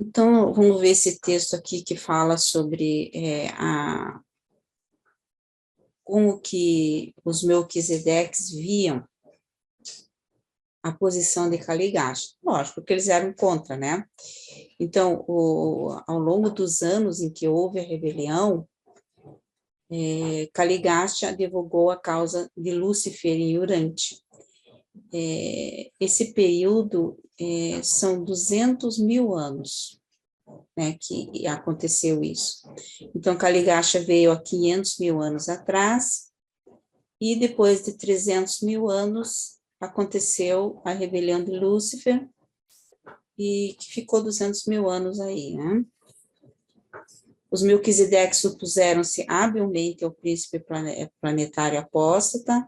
Então, vamos ver esse texto aqui que fala sobre como que os Melquisedeques viam a posição de Caligaste. Lógico, porque eles eram contra, né? Então, ao longo dos anos em que houve a rebelião, Caligaste advogou a causa de Lúcifer em Urante. Esse período são 200 mil anos, né, que aconteceu isso. Então, Caligaste veio há 500 mil anos atrás, e depois de 300 mil anos, aconteceu a rebelião de Lúcifer, e que ficou 200 mil anos aí, né? Os Melquisedeques opuseram-se habilmente ao príncipe planetário apóstata.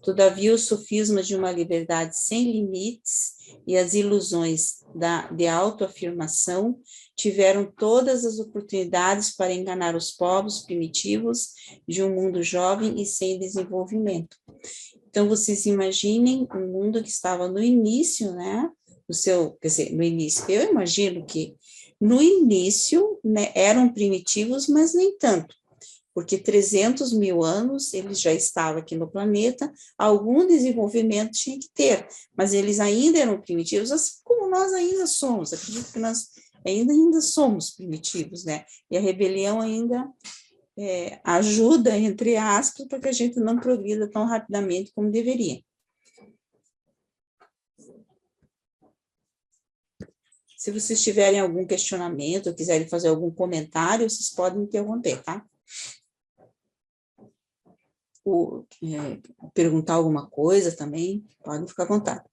Todavia, os sofismas de uma liberdade sem limites e as ilusões de autoafirmação tiveram todas as oportunidades para enganar os povos primitivos de um mundo jovem e sem desenvolvimento. Então, vocês imaginem um mundo que estava no início, né? Quer dizer, no início, eu imagino que no início, né, eram primitivos, mas nem tanto, porque 300 mil anos eles já estavam aqui no planeta, algum desenvolvimento tinha que ter, mas eles ainda eram primitivos, assim como nós ainda somos, acredito que nós ainda somos primitivos, né? E a rebelião ainda ajuda, entre aspas, para que a gente não progrida tão rapidamente como deveria. Se vocês tiverem algum questionamento, ou quiserem fazer algum comentário, vocês podem interromper, tá? Ou perguntar alguma coisa também, podem ficar à vontade.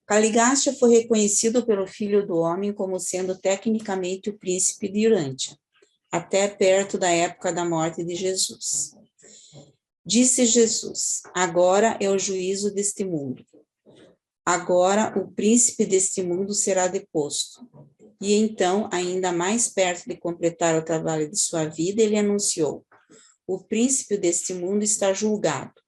Caligaste foi reconhecido pelo Filho do Homem como sendo tecnicamente o príncipe de Urântia, até perto da época da morte de Jesus. Disse Jesus: agora é o juízo deste mundo. Agora o príncipe deste mundo será deposto. E então, ainda mais perto de completar o trabalho de sua vida, ele anunciou: o príncipe deste mundo está julgado.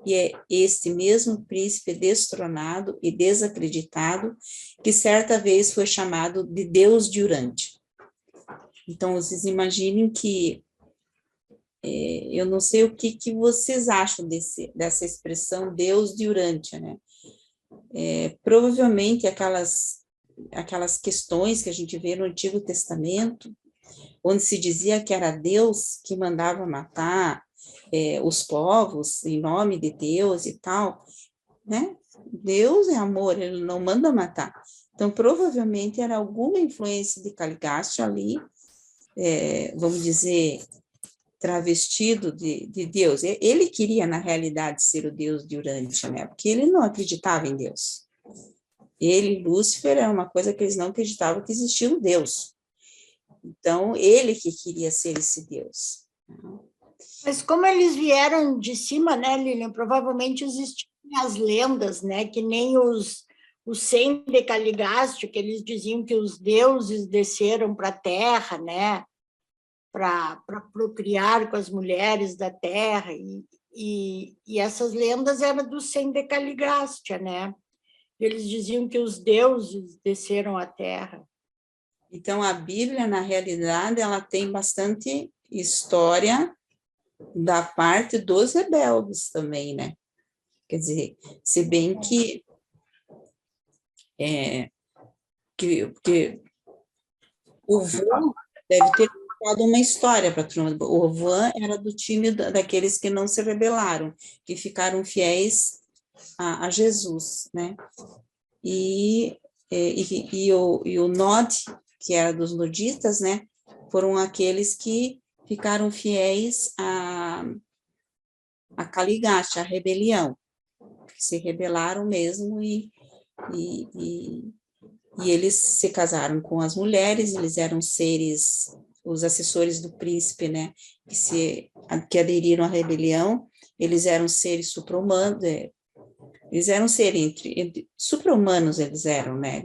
E é este mesmo príncipe destronado e desacreditado que certa vez foi chamado de Deus de Urântia. Então, vocês imaginem que eu não sei o que vocês acham dessa expressão Deus de Urântia, né? Provavelmente aquelas questões que a gente vê no Antigo Testamento, onde se dizia que era Deus que mandava matar os povos em nome de Deus e tal, né? Deus é amor, ele não manda matar. Então, provavelmente era alguma influência de Caligaste ali, vamos dizer, travestido de Deus. Ele queria, na realidade, ser o Deus de Urântia, né? Porque ele não acreditava em Deus. Ele, Lúcifer, era uma coisa que eles não acreditavam que existia um Deus. Então, ele que queria ser esse Deus. Mas como eles vieram de cima, né, Lilian? Provavelmente existiam as lendas, né? Que nem os 100 de Caligaste, que eles diziam que os deuses desceram para a Terra, né? Para procriar com as mulheres da Terra. E essas lendas eram dos 100 de Caligaste, né? Eles diziam que os deuses desceram à Terra. Então, a Bíblia, na realidade, ela tem bastante história da parte dos rebeldes também, né? Quer dizer, se bem que o Van deve ter contado uma história para a turma. O Van era do time daqueles que não se rebelaram, que ficaram fiéis a Jesus, né? E o Nod, que era dos nudistas, né? Foram aqueles que ficaram fiéis a Caligaste, a rebelião, que se rebelaram mesmo e eles se casaram com as mulheres, eles eram seres, os assessores do príncipe, né, que aderiram à rebelião, eles eram seres supra-humanos, eles eram seres supra-humanos, eles eram, né,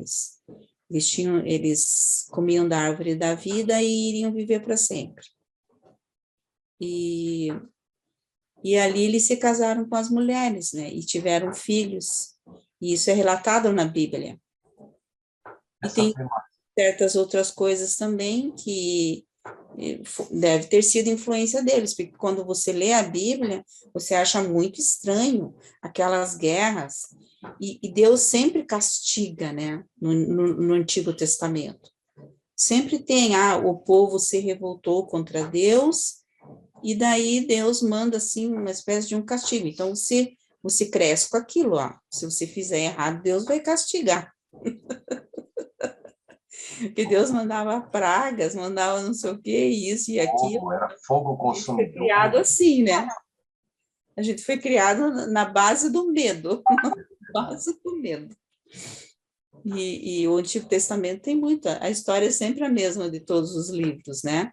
eles comiam da árvore da vida e iriam viver para sempre. E ali eles se casaram com as mulheres, né, e tiveram filhos, e isso é relatado na Bíblia. certas outras coisas também que deve ter sido influência deles, porque quando você lê a Bíblia, você acha muito estranho aquelas guerras, e Deus sempre castiga, né, no Antigo Testamento. Sempre tem, o povo se revoltou contra Deus, e daí Deus manda, assim, uma espécie de um castigo. Então, você cresce com aquilo, se você fizer errado, Deus vai castigar. Porque Deus mandava pragas, mandava não sei o que, isso e aquilo. Era fogo A gente foi consumidor. criado assim, né? A gente foi criado na base do medo, base do medo. E o Antigo Testamento tem muita, a história é sempre a mesma de todos os livros, né?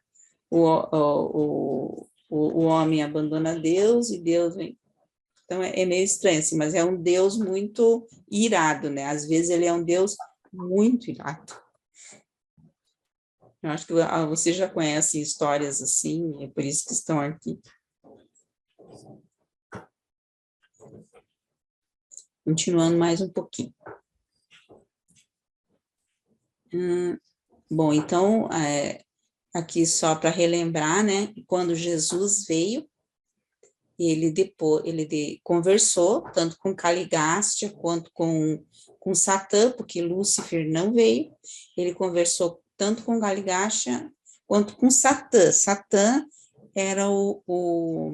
O homem abandona Deus e Deus vem. Então é meio estranho, assim, mas é um Deus muito irado, né? Às vezes ele é um Deus muito irado. Eu acho que você já conhece histórias assim, é por isso que estão aqui. Continuando mais um pouquinho. Bom, então, aqui só para relembrar, né, quando Jesus veio, ele conversou tanto com Caligástia quanto com Satã, porque Lúcifer não veio, ele conversou tanto com Caligástia quanto com Satã. Satã era o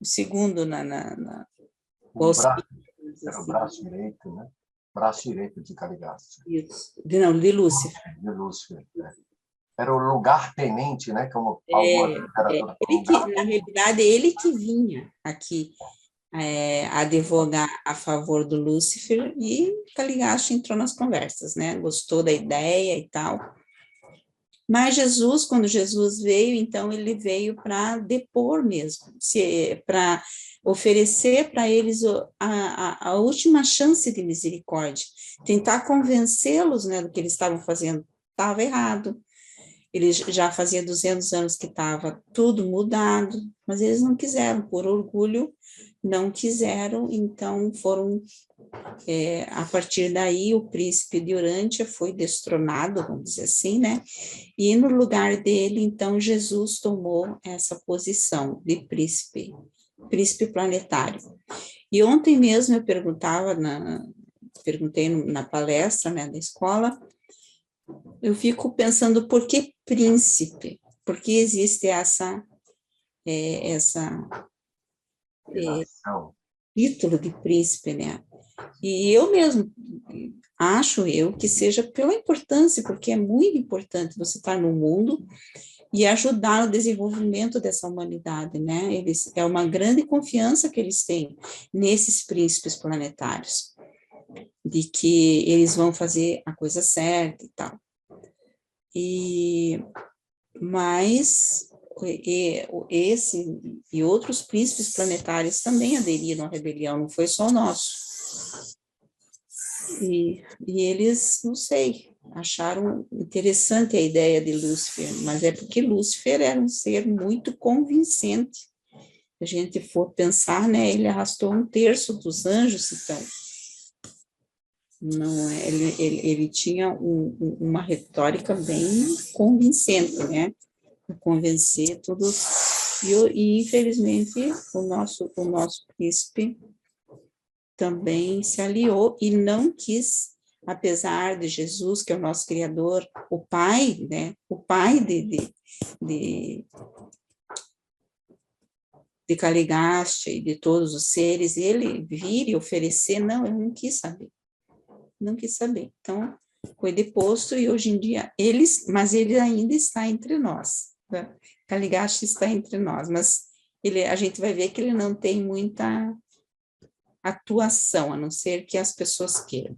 segundo Era o braço direito, né? Braço direito de Caligástia. Não, de Lúcifer. De Lúcifer, Era o lugar-tenente, né? Como alguma literatura. Na realidade, ele que vinha aqui advogar a favor do Lúcifer, e Caligástia entrou nas conversas, né? Gostou da ideia e tal. Mas Jesus, quando Jesus veio, então ele veio para depor mesmo, para oferecer para eles a última chance de misericórdia, tentar convencê-los, né, do que eles estavam fazendo estava errado. Ele já fazia 200 anos que estava tudo mudado, mas eles não quiseram, por orgulho, não quiseram, então foram, a partir daí, o príncipe de Urântia foi destronado, vamos dizer assim, né, e no lugar dele, então, Jesus tomou essa posição de príncipe planetário. E ontem mesmo eu perguntei na palestra, né, da escola, eu fico pensando por que príncipe? Por que existe essa título de príncipe, né? E eu mesmo acho que seja pela importância, porque é muito importante você estar no mundo e ajudar no desenvolvimento dessa humanidade, né? É uma grande confiança que eles têm nesses príncipes planetários, de que eles vão fazer a coisa certa e tal. Mas esse e outros príncipes planetários também aderiram à rebelião, não foi só o nosso. E eles, não sei, acharam interessante a ideia de Lúcifer, mas é porque Lúcifer era um ser muito convincente. Se a gente for pensar, né, ele arrastou 1/3 dos anjos, então. Não, ele tinha uma retórica bem convincente, né? Convencer todos, e infelizmente o nosso príncipe também se aliou e não quis, apesar de Jesus, que é o nosso Criador, o Pai, né? O Pai de Caligástia e de todos os seres, ele vir e oferecer, não, eu não quis saber. Não quis saber. Então, foi deposto e hoje em dia, mas ele ainda está entre nós. Né? Caligástia está entre nós, mas a gente vai ver que ele não tem muita atuação, a não ser que as pessoas queiram.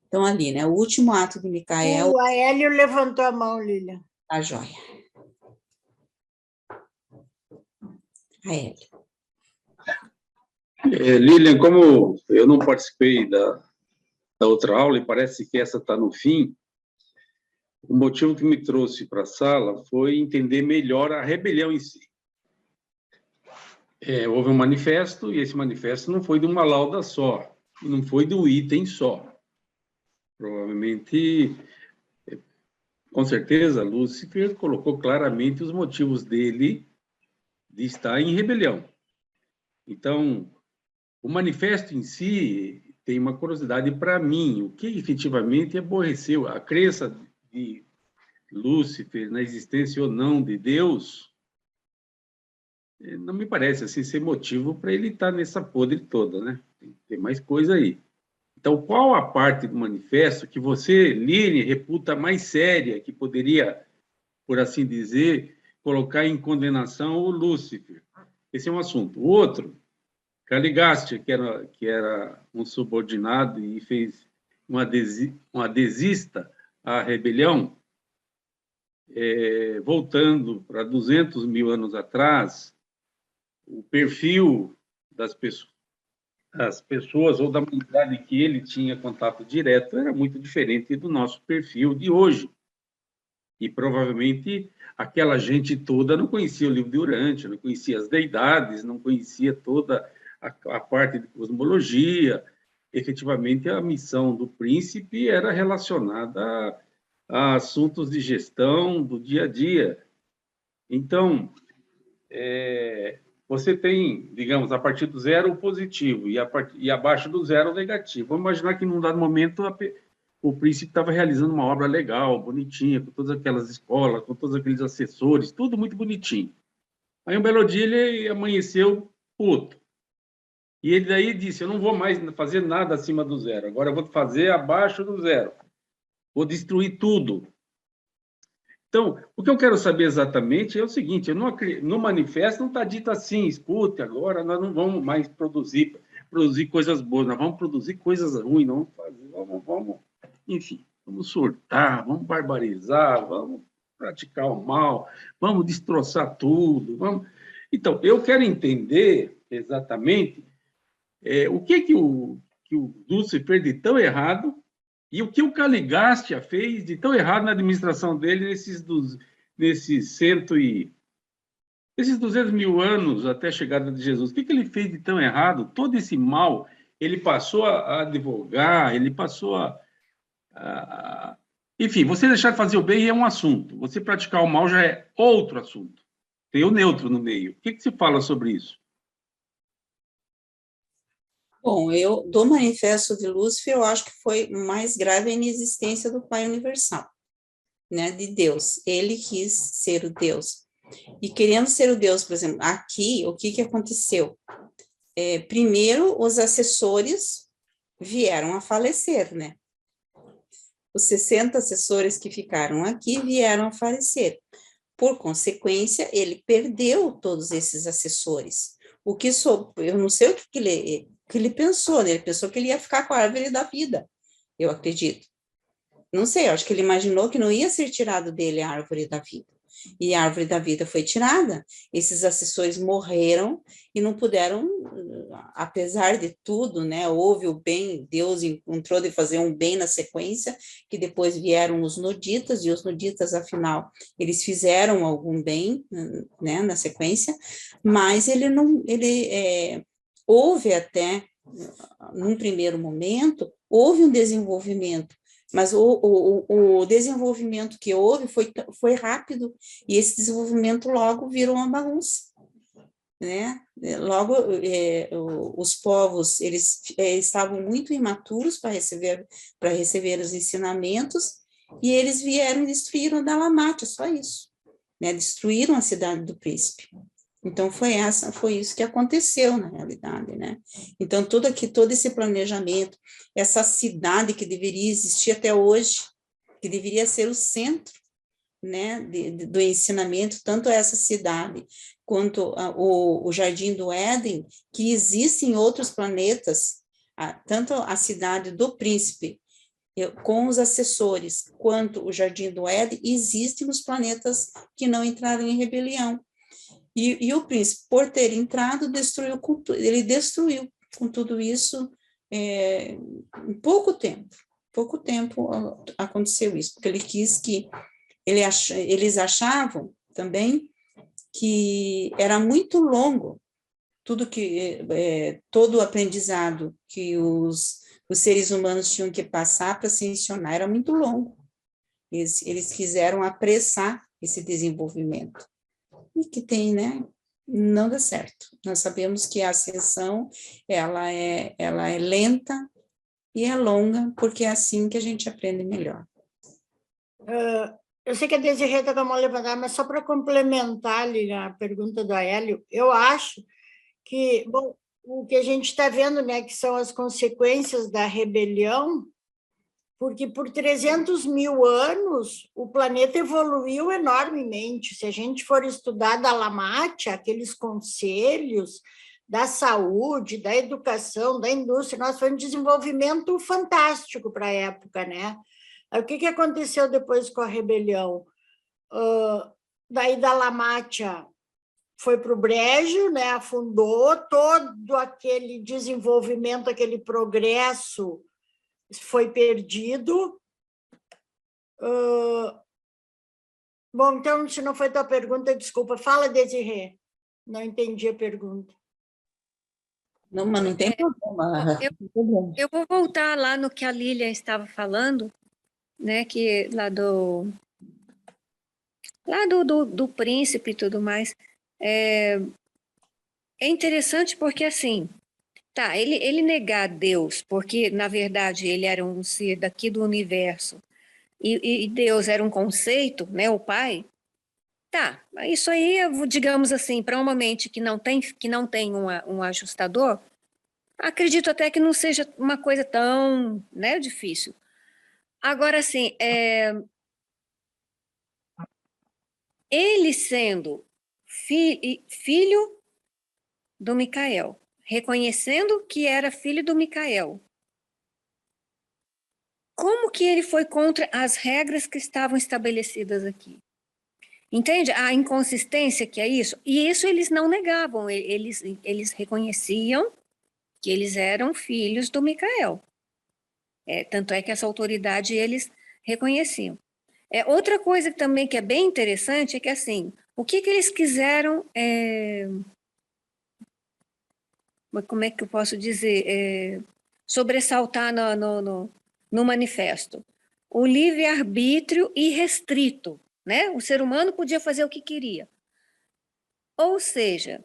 Então, ali, né, o último ato de Micael... O Aélio levantou a mão, Lília. A joia. Aélio. Lilian, como eu não participei da outra aula, e parece que essa está no fim, o motivo que me trouxe para a sala foi entender melhor a rebelião em si. Houve um manifesto, e esse manifesto não foi de uma lauda só, não foi de um item só. Provavelmente, com certeza, Lúcifer colocou claramente os motivos dele de estar em rebelião. Então, o manifesto em si tem uma curiosidade para mim, o que efetivamente aborreceu a crença de Lúcifer na existência ou não de Deus, não me parece assim ser motivo para ele estar nessa podre toda, né? Tem mais coisa aí. Então, qual a parte do manifesto que você, Line, reputa mais séria, que poderia, por assim dizer, colocar em condenação o Lúcifer? Esse é um assunto. O outro, Caligaste, que era um subordinado e fez uma desista à rebelião, voltando para 200 mil anos atrás, o perfil das pessoas ou da humanidade que ele tinha contato direto era muito diferente do nosso perfil de hoje. E provavelmente aquela gente toda não conhecia o livro de Urântia, não conhecia as deidades, não conhecia toda a parte de cosmologia. Efetivamente, a missão do príncipe era relacionada a assuntos de gestão do dia a dia. Então, você tem, digamos, a partir do zero o positivo e abaixo do zero o negativo. Vamos imaginar que num dado momento o príncipe estava realizando uma obra legal, bonitinha, com todas aquelas escolas, com todos aqueles assessores, tudo muito bonitinho. Aí um belo dia ele amanheceu puto. E ele daí disse, eu não vou mais fazer nada acima do zero, agora eu vou fazer abaixo do zero. Vou destruir tudo. Então, o que eu quero saber exatamente é o seguinte, no manifesto não está dito assim, escute, agora nós não vamos mais produzir coisas boas, nós vamos produzir coisas ruins, enfim, vamos surtar, vamos barbarizar, vamos praticar o mal, vamos destroçar tudo. Então, eu quero entender exatamente o que o Lúcifer de tão errado e o que o Caligastia fez de tão errado na administração dele nesses 200 mil anos até a chegada de Jesus. O que ele fez de tão errado? Todo esse mal, ele passou a advogar, ele passou enfim, você deixar de fazer o bem é um assunto, você praticar o mal já é outro assunto. Tem o neutro no meio. O que se fala sobre isso? Bom, do Manifesto de Lúcifer, eu acho que foi mais grave a inexistência do Pai Universal, né, de Deus. Ele quis ser o Deus. E querendo ser o Deus, por exemplo, aqui, o que aconteceu? Primeiro, os assessores vieram a falecer, né? Os 60 assessores que ficaram aqui vieram a falecer. Por consequência, ele perdeu todos esses assessores. Eu não sei o que ele pensou, né? Ele pensou que ele ia ficar com a árvore da vida, eu acredito. Não sei, eu acho que ele imaginou que não ia ser tirado dele a árvore da vida. E a árvore da vida foi tirada. Esses assessores morreram e não puderam, apesar de tudo, né? Houve o bem, Deus encontrou de fazer um bem na sequência, que depois vieram os noditas, e os noditas, afinal, eles fizeram algum bem, né, na sequência, mas houve até, num primeiro momento, houve um desenvolvimento, mas o desenvolvimento que houve foi rápido, e esse desenvolvimento logo virou uma bagunça, né? Logo, os povos, eles estavam muito imaturos para receber os ensinamentos, e eles vieram e destruíram Dalamate, só isso, né? Destruíram a cidade do príncipe. Então, foi isso que aconteceu, na realidade, né? Então, todo esse planejamento, essa cidade que deveria existir até hoje, que deveria ser o centro, né, do ensinamento, tanto essa cidade quanto o Jardim do Éden, que existe em outros planetas, tanto a cidade do príncipe, com os assessores, quanto o Jardim do Éden, existe nos planetas que não entraram em rebelião. E o príncipe, por ter entrado, ele destruiu com tudo isso em pouco tempo aconteceu isso, porque ele quis que, eles achavam também que era muito longo todo o aprendizado que os os seres humanos tinham que passar para ascensionar, era muito longo. Eles quiseram apressar esse desenvolvimento. E que tem, né? Não dá certo. Nós sabemos que a ascensão, ela é lenta e é longa, porque é assim que a gente aprende melhor. Eu sei que a Desirê está com a mão levantada, mas só para complementar ali a pergunta do Aélio, eu acho que, bom, o que a gente está vendo, né, que são as consequências da rebelião, porque por 300 mil anos o planeta evoluiu enormemente. Se a gente for estudar Dalai Lama, aqueles conselhos da saúde, da educação, da indústria, nós foi um desenvolvimento fantástico para a época, né? O que aconteceu depois com a rebelião? Daí Dalai Lama foi para o brejo, né? Afundou todo aquele desenvolvimento, aquele progresso foi perdido. Bom, então, se não foi tua pergunta, desculpa. Fala, Desirê. Não entendi a pergunta. Não, mas não tem problema. Eu vou voltar lá no que a Lilian estava falando, né, que lá do príncipe e tudo mais. É interessante porque, assim, tá, ele negar Deus, porque, na verdade, ele era um ser daqui do universo, e Deus era um conceito, né, o Pai, tá, isso aí, digamos assim, para uma mente que não tem um ajustador, acredito até que não seja uma coisa tão, né, difícil. Agora, assim, ele sendo filho do Micael, reconhecendo que era filho do Micael, como que ele foi contra as regras que estavam estabelecidas aqui? Entende? A inconsistência que é isso? E isso eles não negavam, eles reconheciam que eles eram filhos do Micael. Tanto é que essa autoridade eles reconheciam. Outra coisa também que é bem interessante é que, assim, o que eles quiseram, como é que eu posso dizer, sobressaltar no manifesto? O livre-arbítrio irrestrito, né? O ser humano podia fazer o que queria. Ou seja,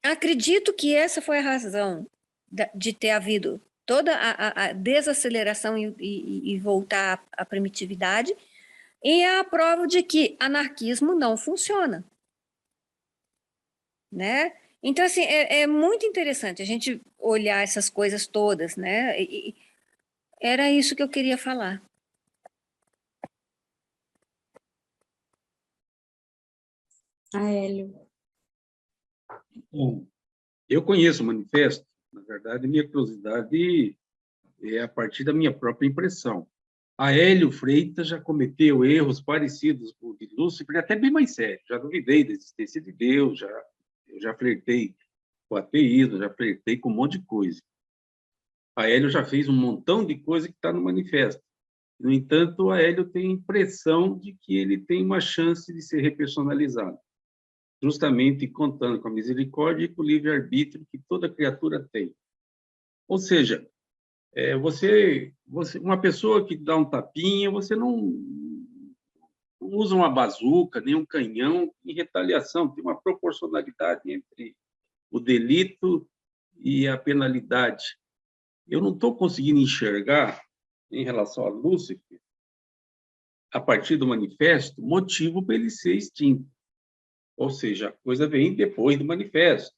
acredito que essa foi a razão de ter havido toda a desaceleração e voltar à primitividade, e é a prova de que anarquismo não funciona, né? Então, assim, é muito interessante a gente olhar essas coisas todas, né? E era isso que eu queria falar. Aélio. Bom, eu conheço o manifesto, na verdade, minha curiosidade é a partir da minha própria impressão. Aélio Freitas já cometeu erros parecidos com o de Lúcifer, até bem mais sério. Já duvidei da existência de Deus, eu já flertei com o ateísmo, já flertei com um monte de coisa. Aélio já fez um montão de coisa que está no manifesto. No entanto, Aélio tem a impressão de que ele tem uma chance de ser repersonalizado, justamente contando com a misericórdia e com o livre-arbítrio que toda criatura tem. Ou seja, uma pessoa que dá um tapinha, você não usa uma bazuca, nem um canhão em retaliação. Tem uma proporcionalidade entre o delito e a penalidade. Eu não estou conseguindo enxergar, em relação a Lúcifer, a partir do manifesto, motivo para ele ser extinto. Ou seja, a coisa vem depois do manifesto.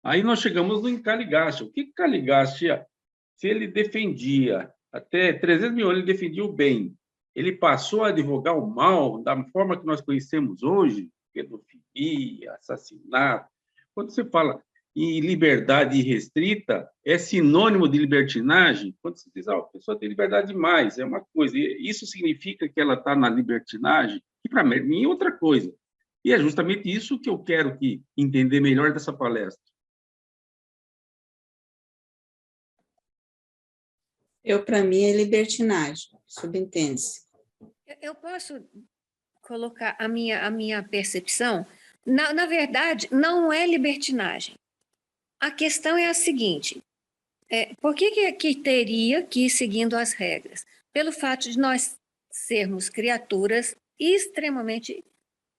Aí nós chegamos no Caligasta. O que Caligasta, se ele defendia, até 300 mil anos, ele defendia o bem, ele passou a advogar o mal da forma que nós conhecemos hoje, pedofilia, assassinato. Quando você fala em liberdade irrestrita, é sinônimo de libertinagem? Quando você diz, a pessoa tem liberdade demais, é uma coisa. Isso significa que ela está na libertinagem? Que, para mim, é outra coisa. E é justamente isso que eu quero entender melhor dessa palestra. Para mim, é libertinagem, subentende-se. Eu posso colocar a minha percepção? Na verdade, não é libertinagem. A questão é a seguinte: Por que teria que ir seguindo as regras? Pelo fato de nós sermos criaturas extremamente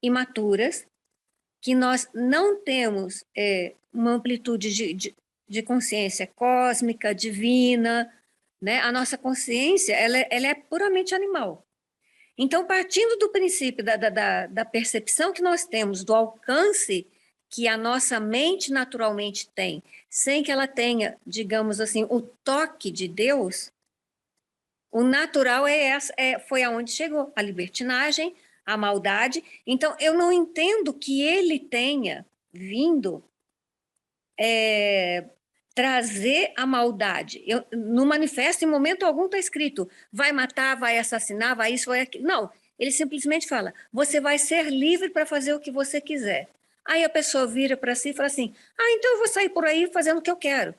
imaturas, que nós não temos uma amplitude de consciência cósmica, divina, né? A nossa consciência ela é puramente animal. Então, partindo do princípio da percepção que nós temos, do alcance que a nossa mente naturalmente tem, sem que ela tenha, digamos assim, o toque de Deus, o natural foi aonde chegou, a libertinagem, a maldade. Então, eu não entendo que ele tenha vindo trazer a maldade. No manifesto, em momento algum, está escrito, vai matar, vai assassinar, vai isso, vai aquilo. Não, ele simplesmente fala, você vai ser livre para fazer o que você quiser. Aí a pessoa vira para si e fala assim, então eu vou sair por aí fazendo o que eu quero.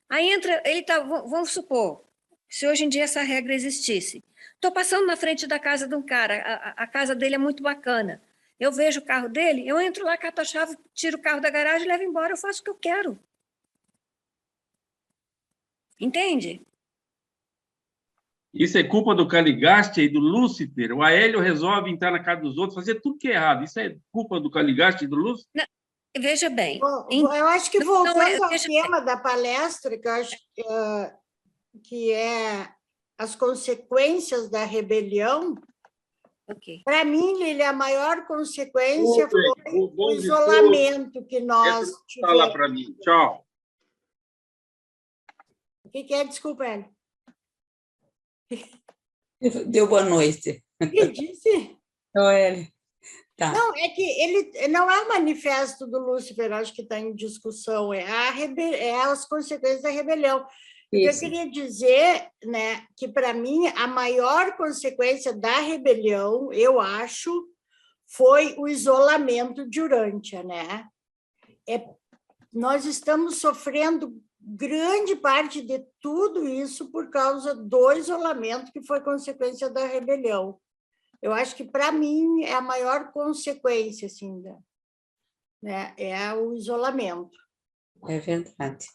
Aí entra, vamos supor, se hoje em dia essa regra existisse, estou passando na frente da casa de um cara, a casa dele é muito bacana, eu vejo o carro dele, eu entro lá, cato a chave, tiro o carro da garagem, levo embora, eu faço o que eu quero. Entende? Isso é culpa do Caligaste e do Lúcifer. O Aélio resolve entrar na casa dos outros, fazer tudo que é errado. Isso é culpa do Caligaste e do Lúcifer? Não, veja bem. Eu acho que voltando ao veja tema bem. da palestra, que eu acho que é as consequências da rebelião, Okay. Para mim, Lília, a maior consequência foi o de isolamento que nós tivemos. Fala para mim. Tchau. O que é? Desculpa, Hélio. Deu boa noite. O que disse? Oi, tá. Não, é que ele não é o manifesto do Lúcifer, acho que está em discussão, é as consequências da rebelião. Isso. Eu queria dizer, né, que, para mim, a maior consequência da rebelião, eu acho, foi o isolamento de Urântia, né? Nós estamos sofrendo grande parte de tudo isso por causa do isolamento, que foi consequência da rebelião. Eu acho que, para mim, é a maior consequência, assim, né? É o isolamento. É verdade.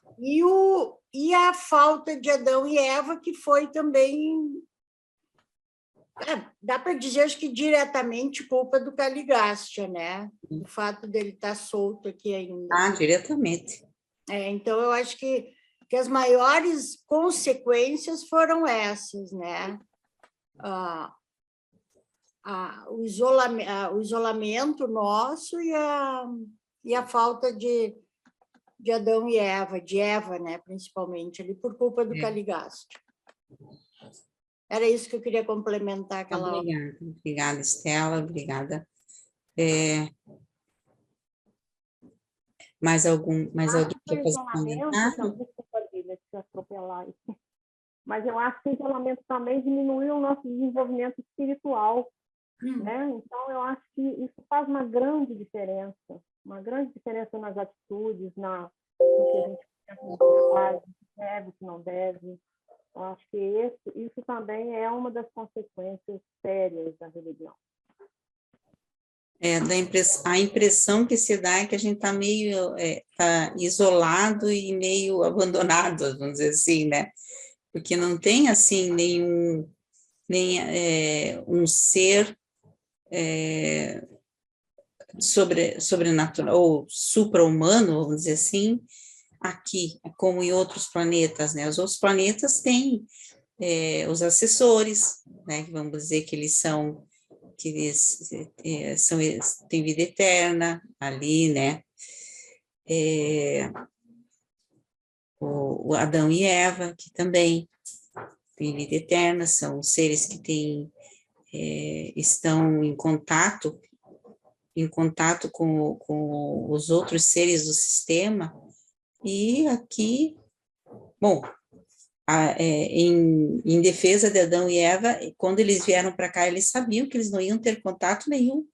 E a falta de Adão e Eva, que foi também... dá para dizer, acho que diretamente, culpa do Caligastia, né? O fato dele estar solto aqui ainda. Diretamente. Então, eu acho que as maiores consequências foram essas, né? O isolamento nosso e a falta de Adão e Eva, de Eva, né, principalmente, ali, por culpa do Caligastia. Era isso que eu queria complementar aquela hora. Obrigada, Estela, obrigada. Mais alguém quer fazer um comentário? Desculpa, Lília, se atropelar isso. Mas eu acho que o isolamento também diminuiu o nosso desenvolvimento espiritual, né? Então, eu acho que isso faz uma grande diferença nas atitudes, no que a gente faz, o que deve, o que não deve. Eu acho que isso também é uma das consequências sérias da rebelião. A impressão que se dá é que a gente está meio tá isolado e meio abandonado, vamos dizer assim, né? Porque não tem, assim, um ser sobrenatural ou supra-humano, vamos dizer assim, aqui, como em outros planetas, né? Os outros planetas têm os assessores, né? Vamos dizer que eles têm vida eterna ali, né? O Adão e Eva, que também têm vida eterna, são seres que estão em contato com os outros seres do sistema, e aqui, bom, em defesa de Adão e Eva, quando eles vieram para cá, eles sabiam que eles não iam ter contato nenhum.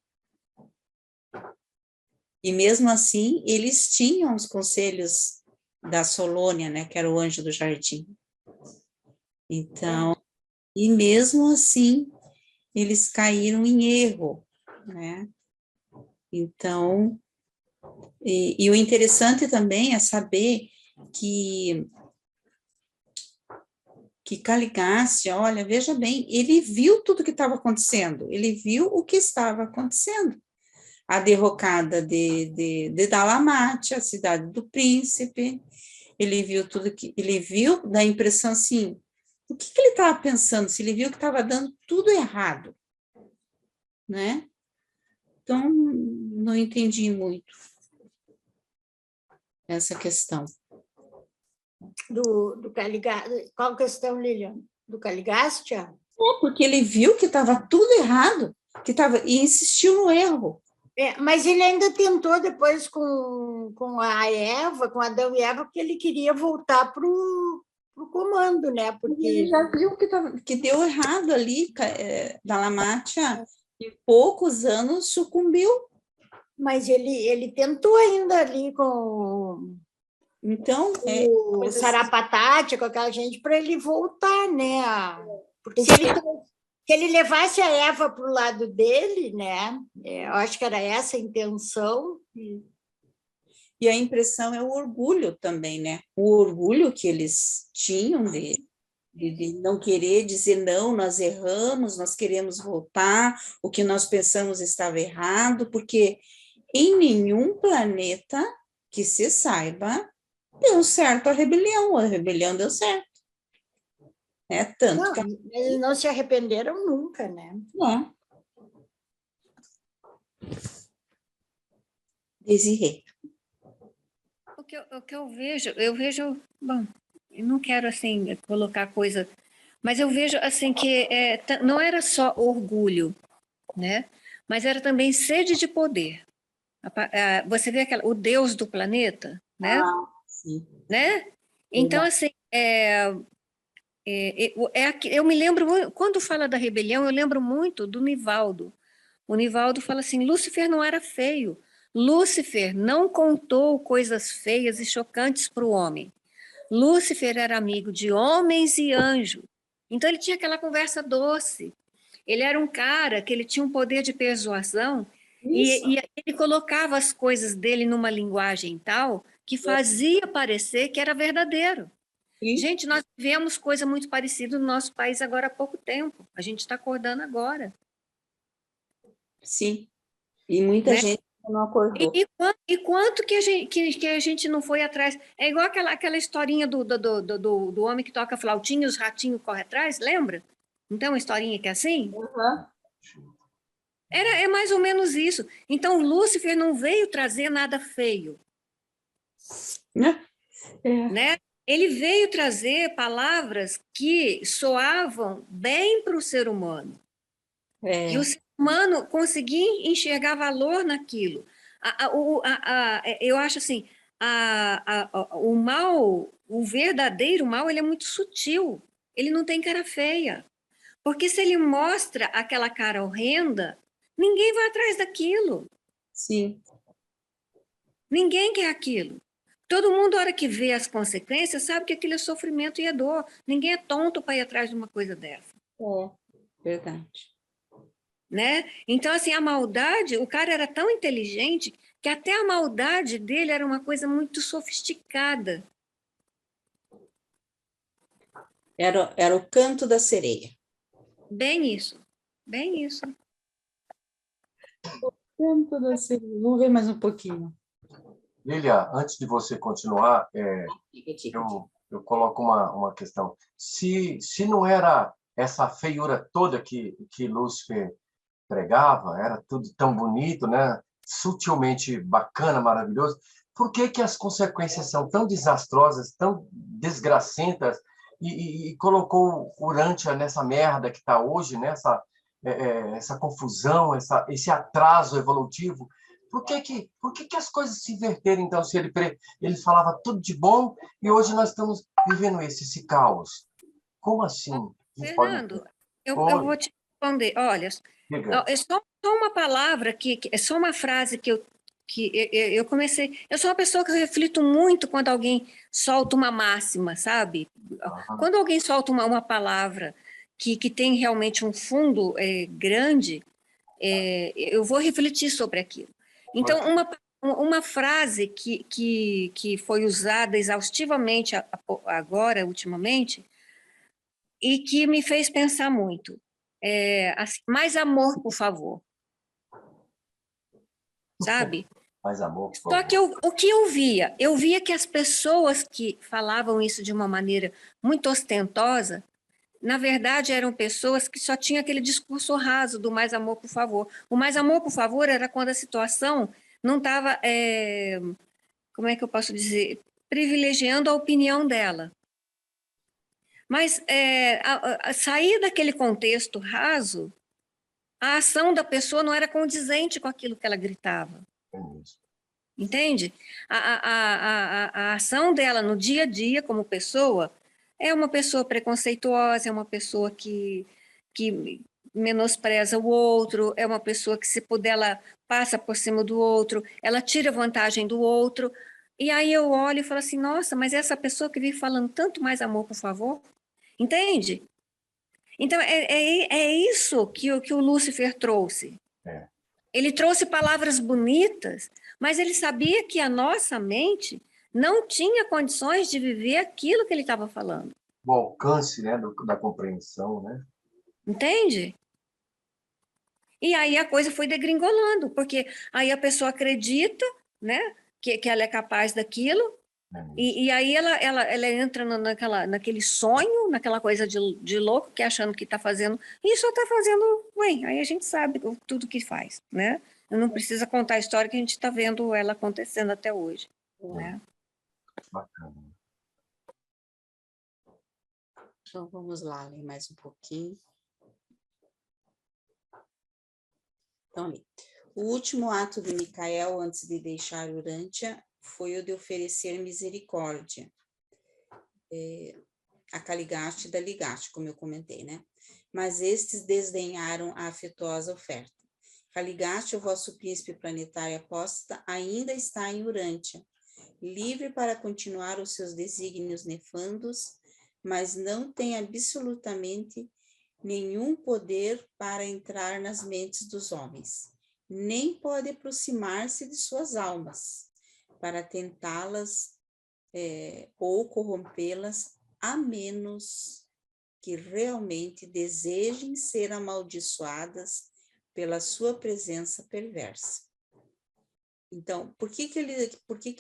E mesmo assim, eles tinham os conselhos da Solônia, né, que era o anjo do jardim. Então, e mesmo assim, eles caíram em erro, né? Então, e o interessante também é saber que que Caligácia, olha, veja bem, ele viu tudo que estava acontecendo, ele viu o que estava acontecendo. A derrocada de Dalamate, a cidade do príncipe, ele viu tudo que, ele viu, dá a impressão assim, o que ele estava pensando, se ele viu que estava dando tudo errado, né? Então, não entendi muito essa questão. Do Caligastia. Qual questão, Lilian? Do Caligastia? Porque ele viu que estava tudo errado, e insistiu no erro. Mas ele ainda tentou depois com a Eva, com Adão e Eva, porque ele queria voltar para o comando, né? Porque ele já viu que deu errado ali, Dalmatia, em poucos anos sucumbiu. Mas ele tentou ainda ali com então, o Sarapatati, com aquela gente, para ele voltar, né? Porque se ele levasse a Eva para o lado dele, né? Eu acho que era essa a intenção. E a impressão é o orgulho também, né? O orgulho que eles tinham de não querer dizer não, nós erramos, nós queremos voltar, o que nós pensamos estava errado, porque em nenhum planeta que se saiba deu certo a rebelião deu certo. Tanto não, que eles não se arrependeram nunca, né? Não. Desirê. O que eu vejo, bom, eu não quero assim colocar coisa, mas eu vejo assim que não era só orgulho, né? Mas era também sede de poder. Você vê o Deus do planeta, né? Sim. Né? Então assim, eu me lembro quando fala da rebelião, eu lembro muito do Nivaldo. O Nivaldo fala assim: Lúcifer não era feio. Lúcifer não contou coisas feias e chocantes para o homem. Lúcifer era amigo de homens e anjos. Então ele tinha aquela conversa doce. Ele era um cara que ele tinha um poder de persuasão e ele colocava as coisas dele numa linguagem tal que fazia parecer que era verdadeiro. Gente, nós vivemos coisa muito parecida no nosso país agora há pouco tempo. A gente está acordando agora. Sim. E muita gente não acordou. E quanto que a gente não foi atrás? É igual aquela historinha do homem que toca flautinha e os ratinhos correm atrás, lembra? Não tem uma historinha que é assim? Uhum. É mais ou menos isso. Então, Lúcifer não veio trazer nada feio. Né? Ele veio trazer palavras que soavam bem para o ser humano. E o ser humano conseguia enxergar valor naquilo. Eu acho assim, o mal, o verdadeiro mal, ele é muito sutil. Ele não tem cara feia. Porque se ele mostra aquela cara horrenda, ninguém vai atrás daquilo. Sim. Ninguém quer aquilo. Todo mundo, na hora que vê as consequências, sabe que aquilo é sofrimento e é dor. Ninguém é tonto para ir atrás de uma coisa dessa. Verdade. Né? Então, assim, a maldade, o cara era tão inteligente que até a maldade dele era uma coisa muito sofisticada. Era o canto da sereia. Bem isso, bem isso. O canto da sereia. Vamos ver mais um pouquinho. Lilia, antes de você continuar, eu coloco uma questão. Se não era essa feiura toda que Lúcifer pregava, era tudo tão bonito, né? Sutilmente bacana, maravilhoso, por que as consequências são tão desastrosas, tão desgracentas, e colocou Urântia nessa merda que está hoje, né? Essa confusão, esse atraso evolutivo? Por que as coisas se inverteram, então, se ele falava tudo de bom e hoje nós estamos vivendo esse caos? Como assim? Fernando, eu vou te responder. Olha, é só uma palavra, é só uma frase que eu comecei... Eu sou uma pessoa que eu reflito muito quando alguém solta uma máxima, sabe? Quando alguém solta uma palavra que tem realmente um fundo grande, eu vou refletir sobre aquilo. Então, uma frase que foi usada exaustivamente agora, ultimamente, e que me fez pensar muito. Assim, mais amor, por favor. Sabe? Mais amor, por Só favor. que o que eu via que as pessoas que falavam isso de uma maneira muito ostentosa, na verdade, eram pessoas que só tinham aquele discurso raso do mais amor, por favor. O mais amor, por favor, era quando a situação não estava, como é que eu posso dizer, privilegiando a opinião dela. Mas sair daquele contexto raso, a ação da pessoa não era condizente com aquilo que ela gritava. É isso. Entende? A ação dela no dia a dia, como pessoa, é uma pessoa preconceituosa, é uma pessoa que menospreza o outro, é uma pessoa que, se puder, ela passa por cima do outro, ela tira vantagem do outro. E aí eu olho e falo assim, nossa, mas essa pessoa que vive falando tanto mais amor, por favor, entende? Então, é isso que o Lúcifer trouxe. É. Ele trouxe palavras bonitas, mas ele sabia que a nossa mente não tinha condições de viver aquilo que ele estava falando. O alcance, né, da compreensão, né? Entende? E aí a coisa foi degringolando, porque aí a pessoa acredita, né, que ela é capaz daquilo, e aí ela entra naquele sonho, naquela coisa de louco, que achando que está fazendo, e só está fazendo, bem, aí a gente sabe tudo que faz, né? Não precisa contar a história que a gente está vendo ela acontecendo até hoje, né? Bacana. Então, vamos lá, ler mais um pouquinho. Então, ali. O último ato de Micael, antes de deixar Urântia, foi o de oferecer misericórdia a Caligaste e Daligaste, como eu comentei, né? Mas estes desdenharam a afetuosa oferta. Caligaste, o vosso príncipe planetário apóstata, ainda está em Urântia, livre para continuar os seus desígnios nefandos, mas não tem absolutamente nenhum poder para entrar nas mentes dos homens, nem pode aproximar-se de suas almas, para tentá-las ou corrompê-las, a menos que realmente desejem ser amaldiçoadas pela sua presença perversa. Então, por que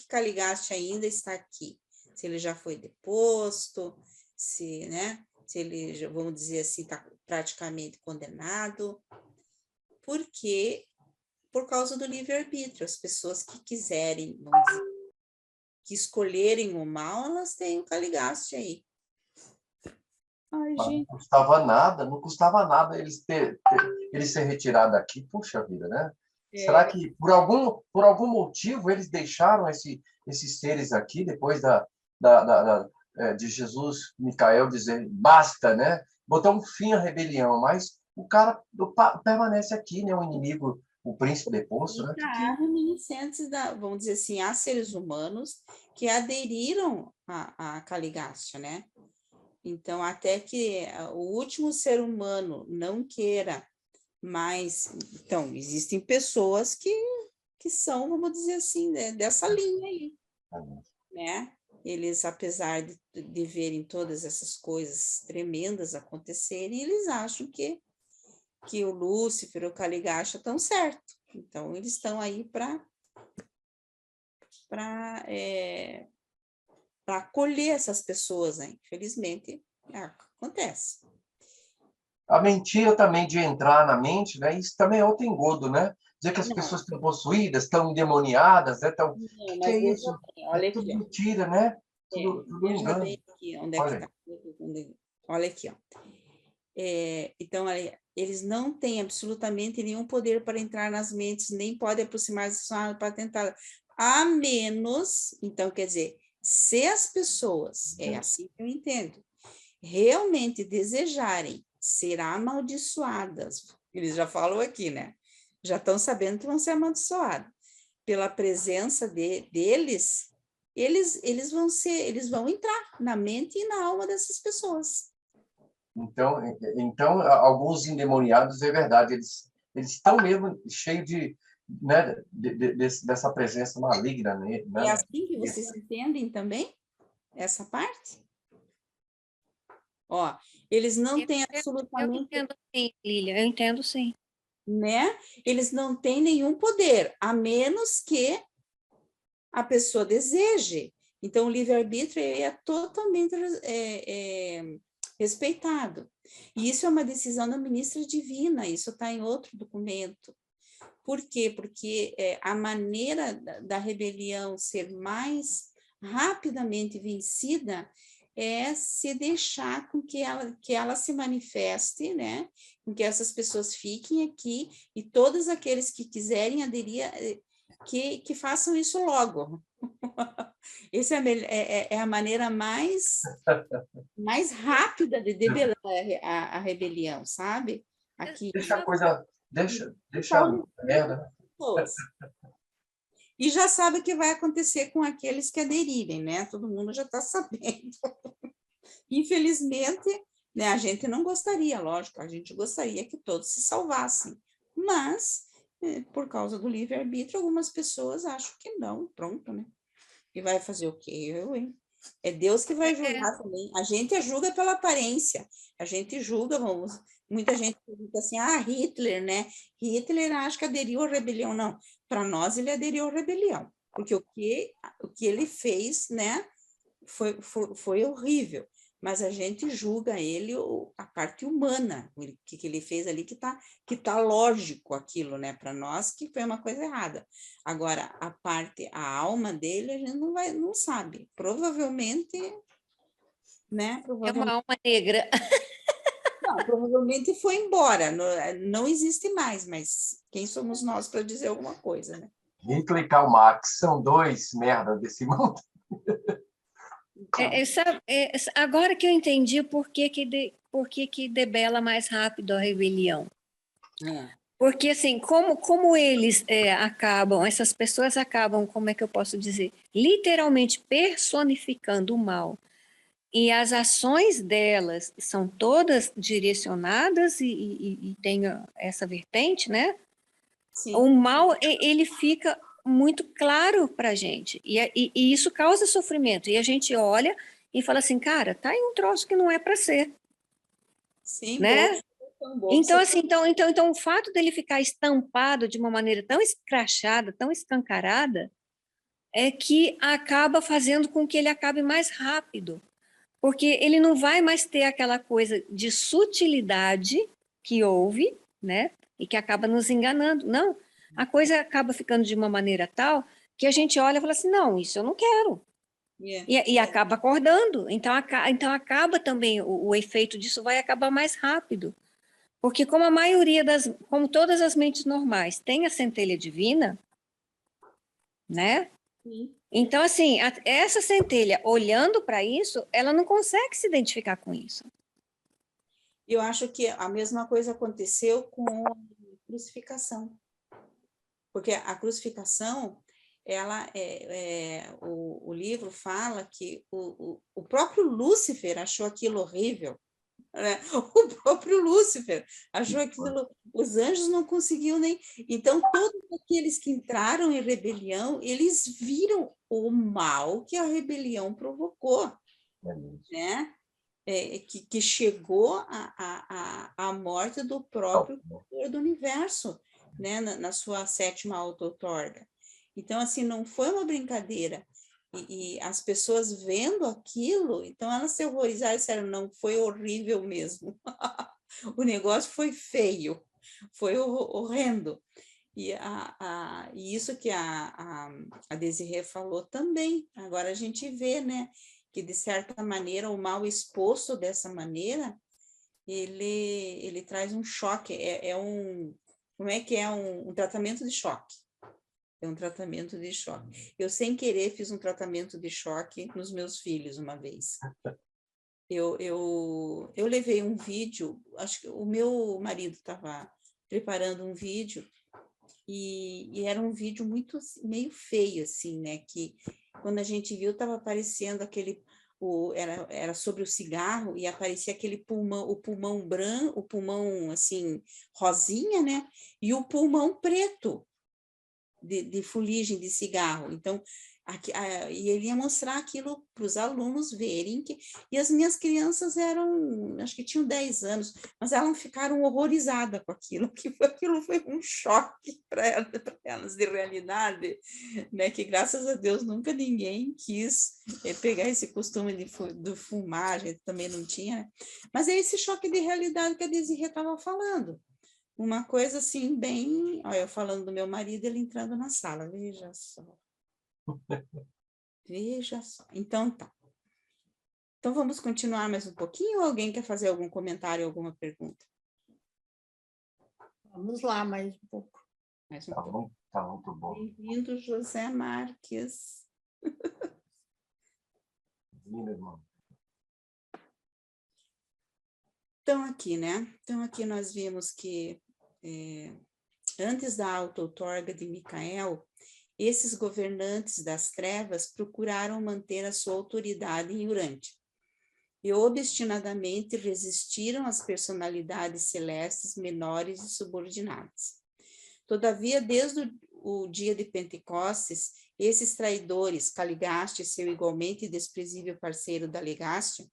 Caligaste ainda está aqui? Se ele já foi deposto, se ele, vamos dizer assim, está praticamente condenado, porque por causa do livre-arbítrio, as pessoas que quiserem, vamos dizer, que escolherem o mal, elas têm o Caligaste aí. Ai, gente. Não custava nada eles ser retirados daqui, puxa vida, né? Será que por algum motivo eles deixaram esses seres aqui depois de Jesus, Micael dizer basta, né? Botar um fim à rebelião, mas o cara permanece aqui, né? O inimigo, o príncipe deposto, né? Há reminiscentes vamos dizer assim, há seres humanos que aderiram a Caligaste, né? Então, até que o último ser humano não queira mais... Então, existem pessoas que são, vamos dizer assim, né, dessa linha aí, né? Eles, apesar de verem todas essas coisas tremendas acontecerem, eles acham que o Lúcifer, o Caligaste estão certo. Então, eles estão aí para acolher essas pessoas, né? Infelizmente, acontece. A mentira também de entrar na mente, né? Isso também é outro engodo, né? Dizer que as pessoas estão possuídas, estão endemoniadas, né? Então, o que é isso? Olha tudo aqui, mentira, né? Tudo veja engano. bem aqui, onde é que está. Olha aqui, ó. Então, eles não têm absolutamente nenhum poder para entrar nas mentes, nem podem aproximar-se para tentar, a menos, então, quer dizer, se as pessoas, é assim que eu entendo, realmente desejarem ser amaldiçoadas, eles já falam aqui, né? Já estão sabendo que vão ser amaldiçoados. Pela presença deles, eles vão entrar na mente e na alma dessas pessoas. Então alguns endemoniados, é verdade, eles estão mesmo cheios né, dessa presença maligna, né? É assim que vocês entendem também essa parte? Ó, eles não Eu têm entendo, eu absolutamente, entendo sim, Lília, eu entendo sim. né? Eles não têm nenhum poder, a menos que a pessoa deseje. Então, o livre-arbítrio é totalmente respeitado. E isso é uma decisão da ministra divina, isso está em outro documento. Por quê? Porque a maneira da rebelião ser mais rapidamente vencida é se deixar com que ela se manifeste, né? Com que essas pessoas fiquem aqui e todos aqueles que quiserem aderir, que façam isso logo. Essa é a maneira mais rápida de debelar a rebelião, sabe? Aqui. Deixa a coisa, deixa Causa a merda. pessoas. E já sabe o que vai acontecer com aqueles que aderirem, né? Todo mundo já está sabendo. Infelizmente, né, a gente não gostaria, lógico, a gente gostaria que todos se salvassem, mas, por causa do livre-arbítrio, algumas pessoas acham que não, pronto, né? E vai fazer o quê? Eu, hein? É Deus que vai julgar também. A gente julga pela aparência, a gente julga, muita gente diz assim, Hitler, né? Hitler acho que aderiu à rebelião. Não, para nós ele aderiu à rebelião, porque o que ele fez, né, foi horrível, mas a gente julga ele a parte humana, o que ele fez ali que tá lógico aquilo, né, para nós que foi uma coisa errada. Agora, a alma dele a gente não sabe, provavelmente, né, É uma alma negra. provavelmente foi embora, não existe mais, mas quem somos nós para dizer alguma coisa, né? Hitler e Karl Marx são dois merdas desse mundo. Agora que eu entendi por que debela mais rápido a rebelião. Porque, assim, como eles essas pessoas acabam, como é que eu posso dizer, literalmente personificando o mal, e as ações delas são todas direcionadas e tem essa vertente, né? Sim. O mal, ele fica muito claro para a gente, e isso causa sofrimento, e a gente olha e fala assim, cara, tá aí um troço que não é para ser. Sim, Né? bom, Então, assim, então, o fato dele ficar estampado de uma maneira tão escrachada, tão escancarada, é que acaba fazendo com que ele acabe mais rápido, porque ele não vai mais ter aquela coisa de sutilidade que houve, né? E que acaba nos enganando. Não, a coisa acaba ficando de uma maneira tal que a gente olha e fala assim, não, isso eu não quero. E acaba acordando. Então acaba também, o efeito disso vai acabar mais rápido. Porque como todas as mentes normais têm a centelha divina, né? Sim. Então, assim, essa centelha, olhando para isso, ela não consegue se identificar com isso. Eu acho que a mesma coisa aconteceu com a crucificação. Porque a crucificação, o livro fala que o próprio Lúcifer achou aquilo horrível. Né? O próprio Lúcifer achou aquilo, os anjos não conseguiam nem. Então, todos aqueles que entraram em rebelião, eles viram o mal que a rebelião provocou, né? Que chegou à morte do próprio Criador do universo, né? Na sua sétima auto-outorga. Então, assim, não foi uma brincadeira. E as pessoas vendo aquilo, então elas se horrorizaram e disseram, não, foi horrível mesmo. O negócio foi feio, foi horrendo. E isso que a Desirê falou também. Agora a gente vê, né, que de certa maneira o mal exposto dessa maneira, ele traz um choque, como é que é um tratamento de choque. É um tratamento de choque. Eu, sem querer, fiz um tratamento de choque nos meus filhos uma vez. Eu levei um vídeo, acho que o meu marido estava preparando um vídeo, e era um vídeo meio feio, assim, né? Que quando a gente viu, estava aparecendo era sobre o cigarro, e aparecia aquele pulmão, o pulmão branco, o pulmão, assim, rosinha, né? E o pulmão preto, de fuligem de cigarro. Então, e ele ia mostrar aquilo para os alunos verem, e as minhas crianças acho que tinham 10 anos, mas elas ficaram horrorizadas com aquilo, aquilo foi um choque para elas de realidade, né, que graças a Deus nunca ninguém quis pegar esse costume de fumar, a gente também não tinha, né? Mas é esse choque de realidade que a Desirê estava falando, uma coisa assim bem, olha, eu falando do meu marido, ele entrando na sala, veja só. Veja só. Então, tá. Então, vamos continuar mais um pouquinho ou alguém quer fazer algum comentário, alguma pergunta? Vamos lá, mais um pouco. Mais um pouco. Tá muito bom. Bem-vindo, José Marques. Meu irmão. Então, aqui, né? Então, aqui nós vimos que antes da auto-outorga de Micael, esses governantes das trevas procuraram manter a sua autoridade em Urântia e obstinadamente resistiram às personalidades celestes menores e subordinadas. Todavia, desde o dia de Pentecostes, esses traidores, Caligaste, seu igualmente desprezível parceiro Daligaste,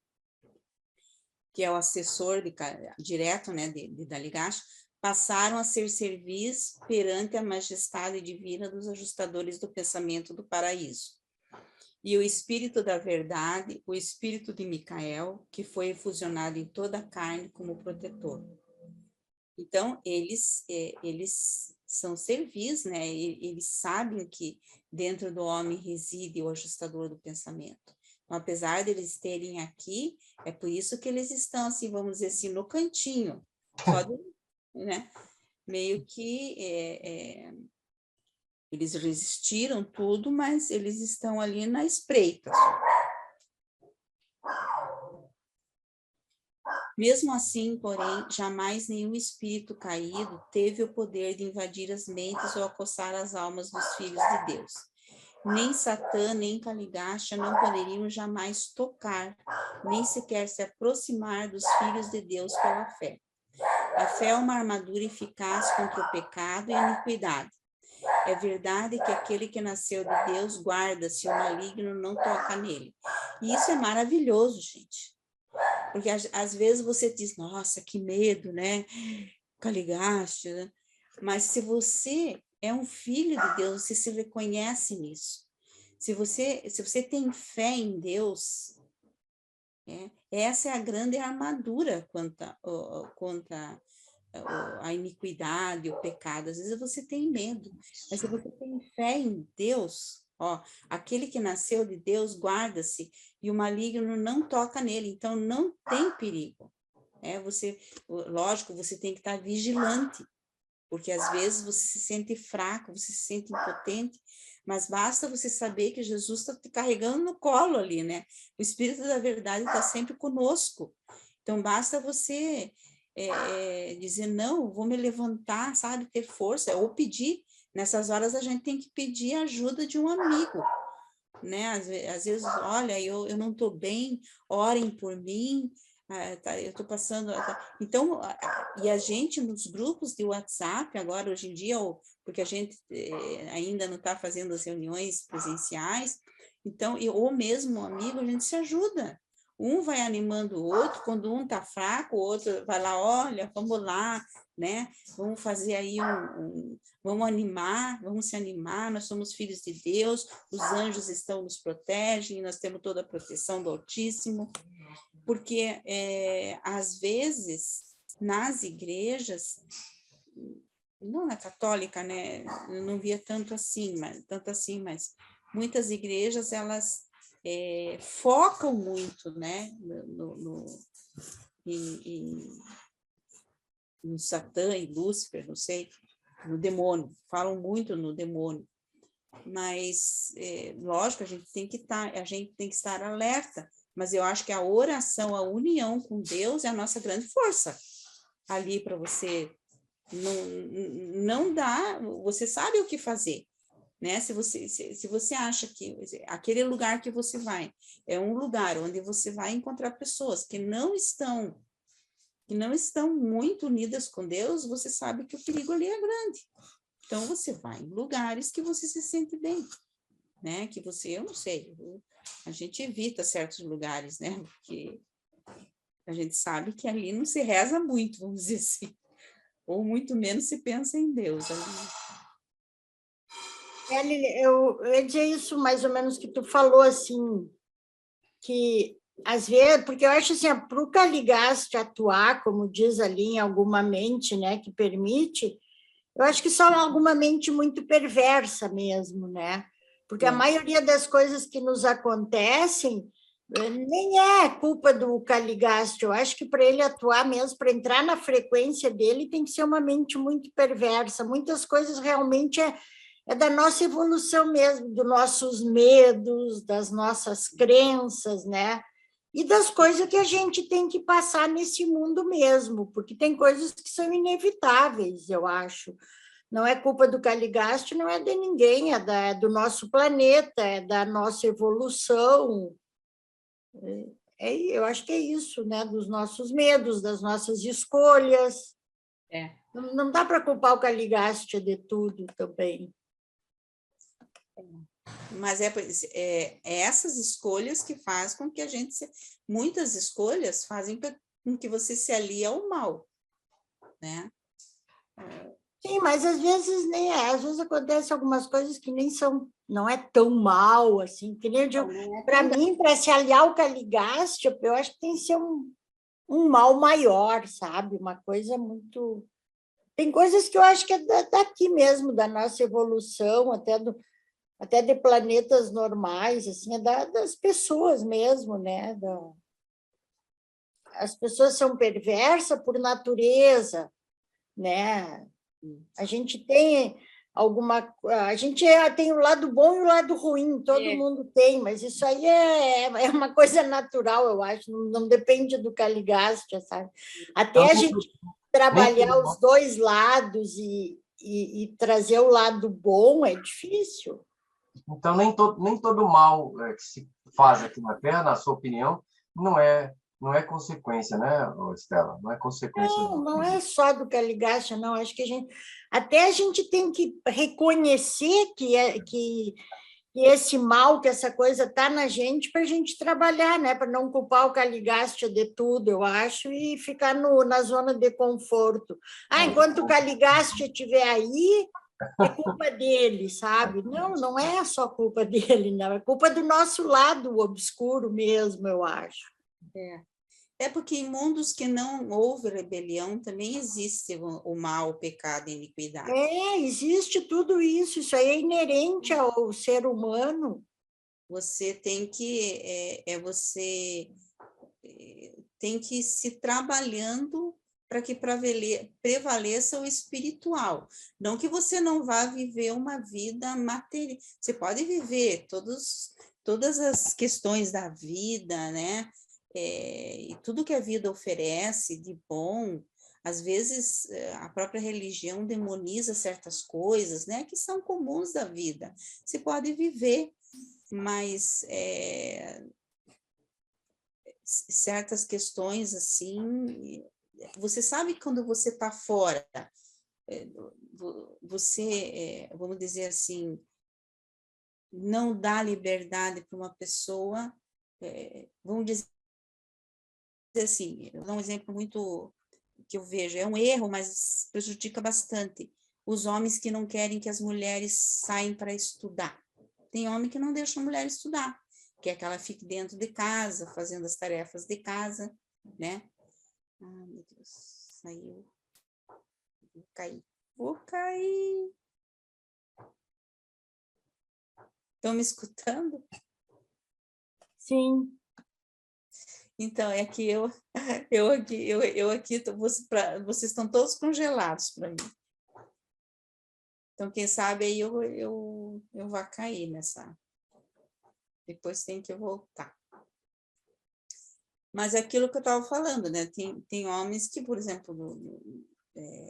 que é o assessor direto, né, de Daligaste, passaram a ser servis perante a majestade divina dos ajustadores do pensamento do paraíso. E o Espírito da Verdade, o Espírito de Micael, que foi fusionado em toda a carne como protetor. Então, eles são servis, né? Eles sabem que dentro do homem reside o ajustador do pensamento. Então, apesar de eles terem aqui, é por isso que eles estão, assim, vamos dizer assim, no cantinho, só de, né? Meio que eles resistiram tudo, mas eles estão ali na espreita. Mesmo assim, porém, jamais nenhum espírito caído teve o poder de invadir as mentes ou acossar as almas dos filhos de Deus. Nem Satã, nem Caligacha não poderiam jamais tocar, nem sequer se aproximar dos filhos de Deus pela fé. A fé é uma armadura eficaz contra o pecado e a iniquidade. É verdade que aquele que nasceu de Deus guarda-se, o maligno não toca nele. E isso é maravilhoso, gente. Porque às vezes você diz, nossa, que medo, né? Caligaste, né? Mas se você é um filho de Deus, você se reconhece nisso. Se você tem fé em Deus, essa é a grande armadura contra a iniquidade, o pecado. Às vezes você tem medo, mas se você tem fé em Deus, aquele que nasceu de Deus guarda-se e o maligno não toca nele, então não tem perigo. Lógico, você tem que estar vigilante, porque às vezes você se sente fraco, você se sente impotente, mas basta você saber que Jesus está te carregando no colo ali, né? O Espírito da Verdade está sempre conosco. Então, basta você dizer, não, vou me levantar, sabe? Ter força, ou pedir. Nessas horas, a gente tem que pedir a ajuda de um amigo, né? Às vezes, olha, eu não estou bem, orem por mim, eu estou passando... Então, e a gente nos grupos de WhatsApp, agora, hoje em dia, porque a gente ainda não está fazendo as reuniões presenciais, então, ou mesmo amigo, a gente se ajuda. Um vai animando o outro, quando um está fraco, o outro vai lá, olha, vamos lá, né? Vamos fazer aí vamos animar, vamos se animar, nós somos filhos de Deus, os anjos nos protegem, nós temos toda a proteção do Altíssimo, porque às vezes nas igrejas, não na católica, né? Eu não via tanto assim, mas muitas igrejas elas focam muito, né? No Satã e Lúcifer, não sei, no demônio, falam muito no demônio, mas lógico, a gente tem que estar alerta, mas eu acho que a oração, a união com Deus é a nossa grande força ali para você não dá, você sabe o que fazer, né? Se você acha que aquele lugar que você vai é um lugar onde você vai encontrar pessoas que não estão muito unidas com Deus, você sabe que o perigo ali é grande. Então, você vai em lugares que você se sente bem, né? Que eu não sei, a gente evita certos lugares, né? Porque a gente sabe que ali não se reza muito, vamos dizer assim, ou muito menos se pensa em Deus. Lili, eu ia dizer isso mais ou menos que tu falou, assim, que às vezes, porque eu acho assim, para o Caligasta atuar, como diz ali, em alguma mente, né, que permite, eu acho que só alguma mente muito perversa mesmo, né? Porque a maioria das coisas que nos acontecem nem é culpa do Caligasta. Eu acho que para ele atuar mesmo, para entrar na frequência dele, tem que ser uma mente muito perversa. Muitas coisas realmente é da nossa evolução mesmo, dos nossos medos, das nossas crenças, né? E das coisas que a gente tem que passar nesse mundo mesmo, porque tem coisas que são inevitáveis, eu acho. Não é culpa do Caligasta, não é de ninguém, é do nosso planeta, é da nossa evolução. Eu acho que é isso, né? Dos nossos medos, das nossas escolhas. Não dá para culpar o Caligasta de tudo também. Mas é essas escolhas que fazem com que a gente... Muitas escolhas fazem com que você se alie ao mal, né? Sim, mas às vezes nem é. Às vezes acontecem algumas coisas que nem são... Não é tão mal, assim. Que nem eu digo, para mim, para se aliar ao Caligasta, eu acho que tem que ser um mal maior, sabe? Uma coisa muito... Tem coisas que eu acho que é daqui mesmo, da nossa evolução, até de planetas normais, assim, das pessoas mesmo, né? As pessoas são perversas por natureza, né? A gente tem a gente tem o lado bom e o lado ruim, todo mundo tem, mas isso aí é uma coisa natural, eu acho, não depende do Caligasta, sabe? Até a gente trabalhar os dois lados e trazer o lado bom é difícil. Então, nem todo mal que se faz aqui na Terra, na sua opinião, não é consequência, né, Estela? Não é consequência. Não é só do Caligasta, não. Acho que até a gente tem que reconhecer que esse mal, que essa coisa está na gente para a gente trabalhar, né? Para não culpar o Caligasta de tudo, eu acho, e ficar na zona de conforto. Enquanto o Caligasta estiver aí, é culpa dele, sabe? Não é só culpa dele, não. É culpa do nosso lado obscuro mesmo, eu acho. É porque em mundos que não houve rebelião também existe o mal, o pecado e a iniquidade. Existe tudo isso. Isso aí é inerente ao ser humano. Você tem que você tem que ir se trabalhando para que prevaleça o espiritual. Não que você não vá viver uma vida material. Você pode viver todas as questões da vida, né? E tudo que a vida oferece de bom. Às vezes, a própria religião demoniza certas coisas, né? Que são comuns da vida. Você pode viver, mas... certas questões assim, você sabe quando você está fora, você, vamos dizer assim, não dá liberdade para uma pessoa, vamos dizer assim, eu vou dar um exemplo muito que eu vejo, é um erro, mas prejudica bastante, os homens que não querem que as mulheres saiam para estudar. Tem homem que não deixa a mulher estudar, quer que ela fique dentro de casa, fazendo as tarefas de casa, né? Ai, meu Deus, saiu. Vou cair. Estão me escutando? Sim. Então, é que eu aqui, vocês estão todos congelados para mim. Então, quem sabe aí eu vou cair nessa... Depois tem que voltar. Mas é aquilo que eu estava falando, né? Tem homens que, por exemplo,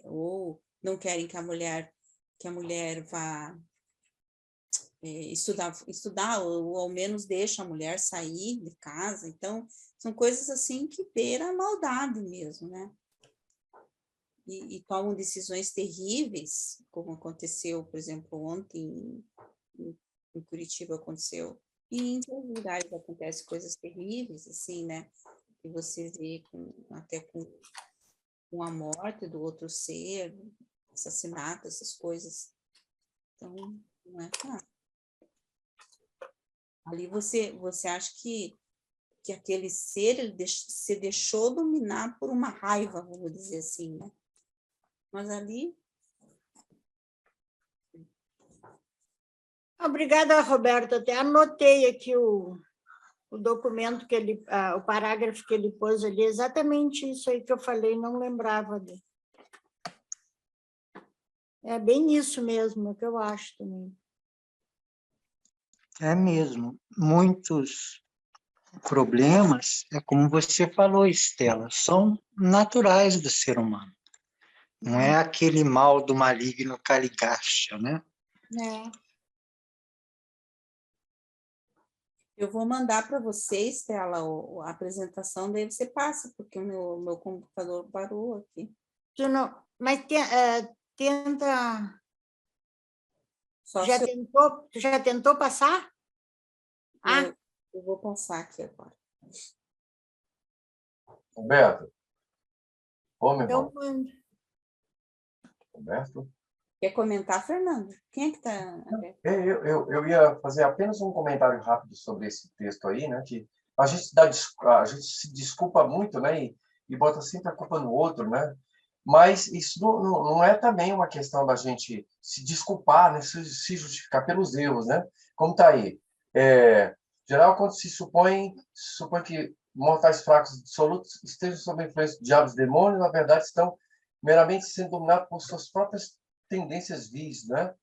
ou não querem que a mulher vá estudar ou ao menos deixa a mulher sair de casa. Então, são coisas assim que beiram a maldade mesmo, né? E tomam decisões terríveis, como aconteceu, por exemplo, ontem em Curitiba aconteceu, e em todos os lugares acontecem coisas terríveis, assim, né? Que você vê até com a morte do outro ser, assassinato, essas coisas. Então, não é fácil. Ali você acha que aquele ser ele se deixou dominar por uma raiva, vamos dizer assim, né? Mas ali... Obrigada, Roberto. Até anotei aqui o documento que ele, o parágrafo que ele pôs ali, exatamente isso aí que eu falei, não lembrava dele. É bem isso mesmo, é o que eu acho também. É mesmo. Muitos problemas, é como você falou, Estela, são naturais do ser humano. Não é aquele mal do maligno Caligacha, né? É. Eu vou mandar para você, Estela, a apresentação, daí você passa, porque o meu computador parou aqui. Tu não, mas tenta... Tu já tentou passar? Eu vou passar aqui agora. Roberto. Ô, meu Então, irmão. Roberto. Quer comentar, Fernando? Quem é que está... Eu ia fazer apenas um comentário rápido sobre esse texto aí, né? Que a gente se desculpa muito, né? E bota sempre a culpa no outro, né? Mas isso não é também uma questão da gente se desculpar, né? Se justificar pelos erros, né? Como está aí. Geral, quando se supõe que mortais fracos dissolutos estejam sob a influência de diabos e demônios, na verdade estão meramente sendo dominados por suas próprias tendências vis, né?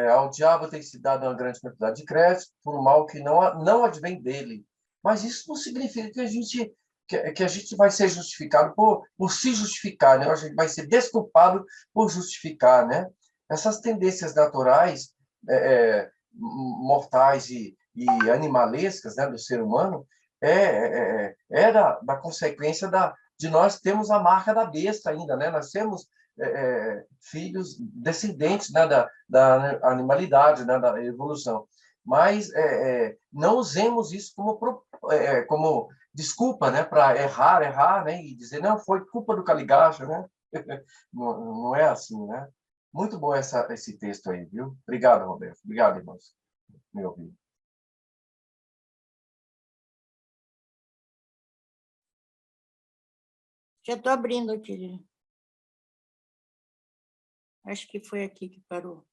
Ao diabo tem se dado uma grande quantidade de crédito por um mal que não advém dele. Mas isso não significa que a gente vai ser justificado por se justificar, né? A gente vai ser desculpado por justificar, né? Essas tendências naturais, mortais e animalescas, né, do ser humano, da consequência de nós termos a marca da besta ainda, né? Nós temos filhos descendentes, né, da animalidade, né, da evolução. Mas não usemos isso como desculpa, né, para errar, né, e dizer, não, foi culpa do Caligacha, né? Não é assim, né? Muito bom esse texto aí, viu? Obrigado, Roberto. Obrigado, irmãos. Me ouviram. já estou abrindo aqui. Acho que foi aqui que parou.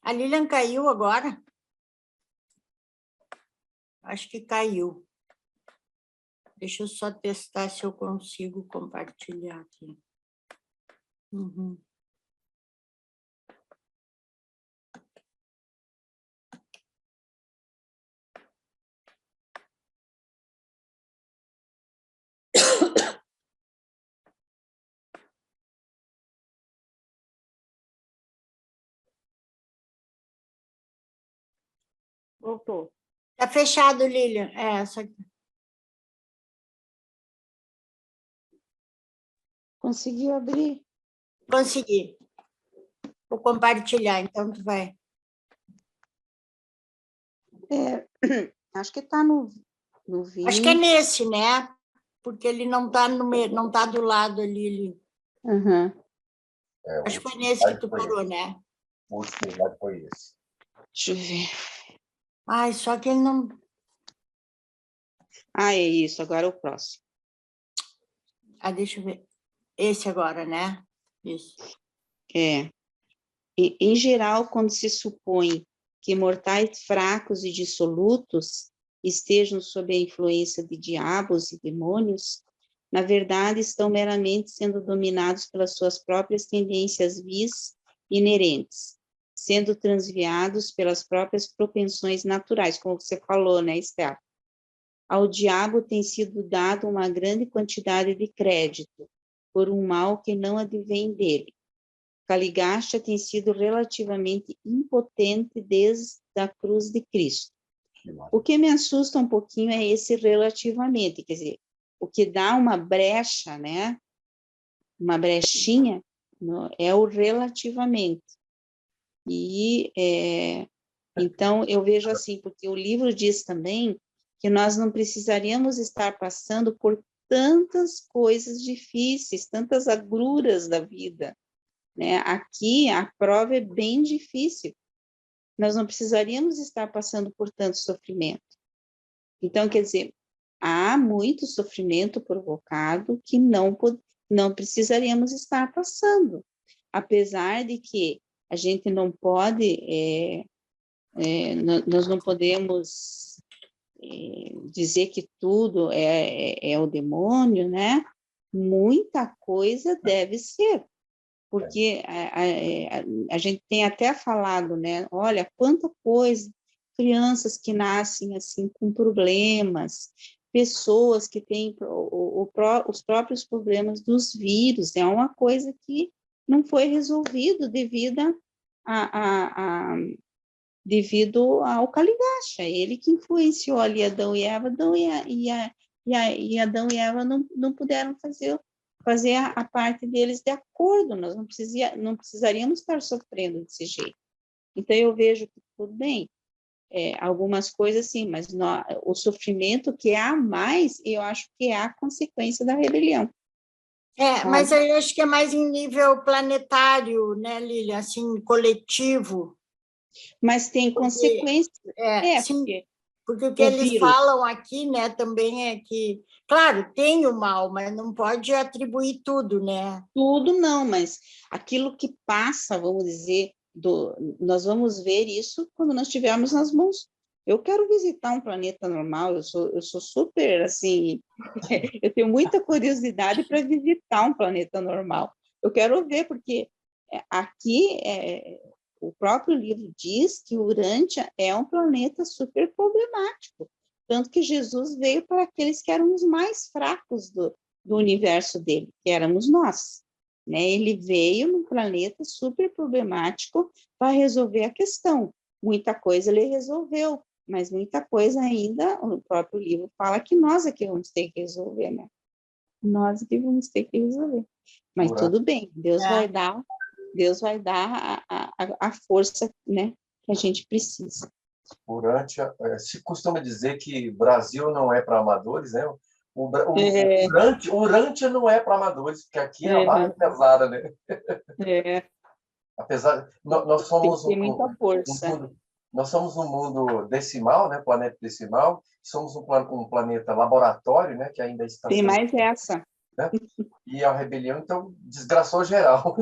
A Lilian caiu agora? Acho que caiu. Deixa eu só testar se eu consigo compartilhar aqui. Uhum. Voltou. Está fechado, Lilian. Essa aqui. Conseguiu abrir? Consegui. Vou compartilhar, então tu vai. Acho que está no 20. Acho que é nesse, né? Porque ele não está não tá do lado ali. Uhum. Acho que foi nesse que tu parou, né? O último slide foi esse. Deixa eu ver. Ai, só que ele não... É isso, agora é o próximo. deixa eu ver. Esse agora, né? Isso. Em geral, quando se supõe que mortais fracos e dissolutos estejam sob a influência de diabos e demônios, na verdade estão meramente sendo dominados pelas suas próprias tendências vis inerentes, sendo transviados pelas próprias propensões naturais, como você falou, né, Estela? Ao diabo tem sido dado uma grande quantidade de crédito por um mal que não advém dele. Caligacha tem sido relativamente impotente desde a cruz de Cristo. O que me assusta um pouquinho é esse relativamente, quer dizer, o que dá uma brecha, né? Uma brechinha, é o relativamente. E, então, eu vejo assim, porque o livro diz também que nós não precisaríamos estar passando por tantas coisas difíceis, tantas agruras da vida, né? Aqui, a prova é bem difícil. Nós não precisaríamos estar passando por tanto sofrimento. Então, quer dizer, há muito sofrimento provocado que não precisaríamos estar passando, apesar de que a gente não pode, nós não podemos dizer que tudo é o demônio, né? Muita coisa deve ser, porque a gente tem até falado, né? Olha, quanta coisa, crianças que nascem assim com problemas, pessoas que têm os próprios problemas dos vírus, é uma coisa que não foi resolvido devido ao Caligacha, ele que influenciou ali Adão e Eva, e Adão e Eva não puderam fazer a parte deles de acordo, nós não precisaríamos estar sofrendo desse jeito. Então, eu vejo que tudo bem, algumas coisas sim, mas o sofrimento que há mais, eu acho que é a consequência da rebelião. Mas eu acho que é mais em nível planetário, né, Lília, assim, coletivo. Mas tem consequências. Sim, porque o que eles falam aqui, né, também é que, claro, tem o mal, mas não pode atribuir tudo, né? Tudo não, mas aquilo que passa, vamos dizer, nós vamos ver isso quando nós estivermos nas mãos. Eu quero visitar um planeta normal, eu sou super, assim, eu tenho muita curiosidade para visitar um planeta normal. Eu quero ver, porque aqui o próprio livro diz que Urântia é um planeta super problemático, tanto que Jesus veio para aqueles que eram os mais fracos do universo dele, que éramos nós. Né? Ele veio num planeta super problemático para resolver a questão. Muita coisa ele resolveu, mas muita coisa ainda, o próprio livro fala que nós é que vamos ter que resolver, né? Nós é que vamos ter que resolver. Mas tudo bem, Deus vai dar a força, né, que a gente precisa. Urântia, se costuma dizer que Brasil não é para amadores, né? Urântia não é para amadores, porque aqui é a barra pesada, né? Apesar, nós somos nós somos um mundo decimal, né? Planeta decimal. Somos um planeta laboratório, né? Que ainda está. Tem mais essa. Né? E a rebelião, então, desgraçou geral.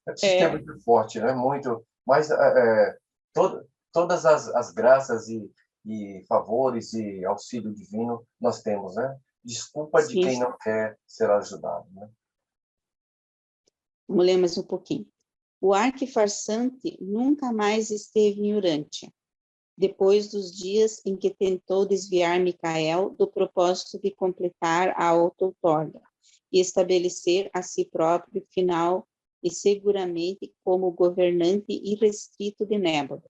O sistema muito forte, né? Muito, mas todas as graças e favores e auxílio divino nós temos, né? Desculpa de quem não quer ser ajudado, né? Vamos ler mais um pouquinho. O arquifarsante nunca mais esteve em Urântia, depois dos dias em que tentou desviar Micael do propósito de completar a auto-outorga e estabelecer a si próprio final e seguramente como governante irrestrito de Nébada.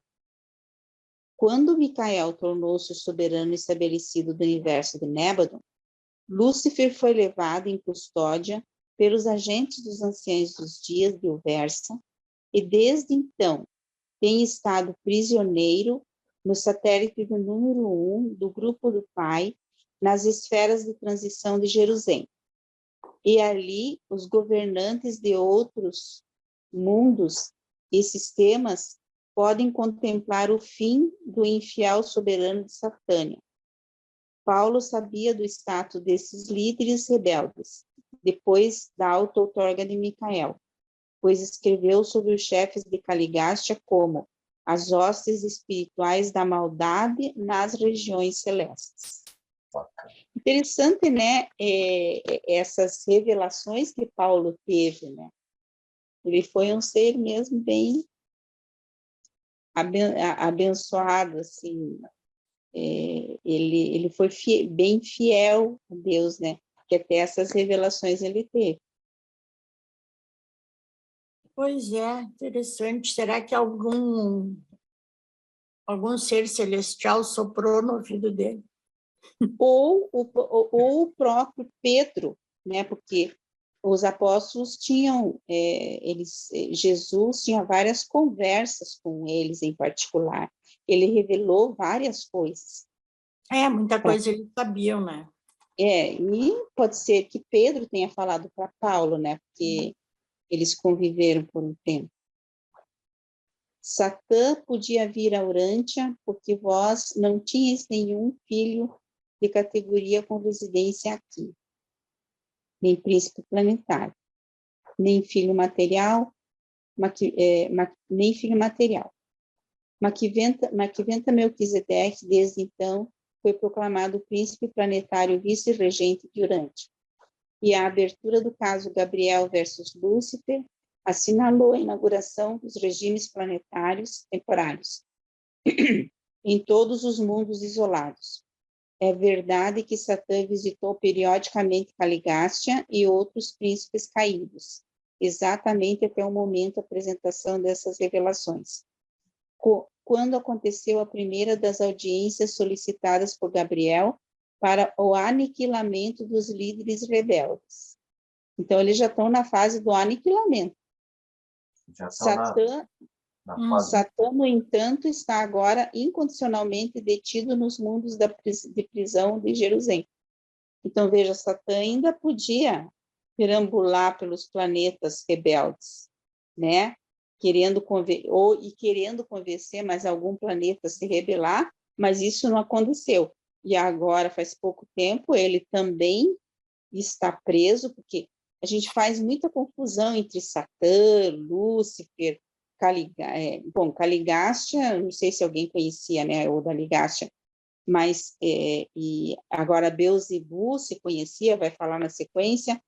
Quando Micael tornou-se o soberano estabelecido do universo de Nébada, Lúcifer foi levado em custódia pelos agentes dos anciãos dos dias de Uversa e desde então tem estado prisioneiro no satélite do número 1 do grupo do Pai, nas esferas de transição de Jerusalém. E ali os governantes de outros mundos e sistemas podem contemplar o fim do infiel soberano de Satânia. Paulo sabia do status desses líderes rebeldes, depois da auto-outorga de Micael, pois escreveu sobre os chefes de Caligastia como as hostes espirituais da maldade nas regiões celestes. Interessante, né, essas revelações que Paulo teve, né? Ele foi um ser mesmo bem abençoado, assim, ele foi bem fiel a Deus, né? Que até essas revelações ele teve. Pois é, interessante. Será que algum ser celestial soprou no ouvido dele? Ou o próprio Pedro, né? Porque os apóstolos tinham, Jesus tinha várias conversas com eles em particular. Ele revelou várias coisas. Muita coisa eles sabiam, né? E pode ser que Pedro tenha falado para Paulo, né? Porque eles conviveram por um tempo. Satã podia vir a Urântia, porque vós não tinhas nenhum filho de categoria com residência aqui, nem príncipe planetário, nem filho material, nem filho material. Maquiventa Melquisedeque, desde então, foi proclamado príncipe planetário vice-regente de Urântia. E a abertura do caso Gabriel versus Lúcifer assinalou a inauguração dos regimes planetários temporários em todos os mundos isolados. É verdade que Satã visitou periodicamente Caligástia e outros príncipes caídos, exatamente até o momento da apresentação dessas revelações. Quando aconteceu a primeira das audiências solicitadas por Gabriel para o aniquilamento dos líderes rebeldes. Então, eles já estão na fase do aniquilamento. Satã, no entanto, está agora incondicionalmente detido nos mundos de prisão de Jerusalém. Então, veja, Satã ainda podia perambular pelos planetas rebeldes, né? Querendo convencer mais algum planeta a se rebelar, mas isso não aconteceu. E agora, faz pouco tempo, ele também está preso, porque a gente faz muita confusão entre Satã, Lúcifer, Caligástia, não sei se alguém conhecia, né, ou da Ligástia, mas, e agora Beelzebu se conhecia, vai falar na sequência,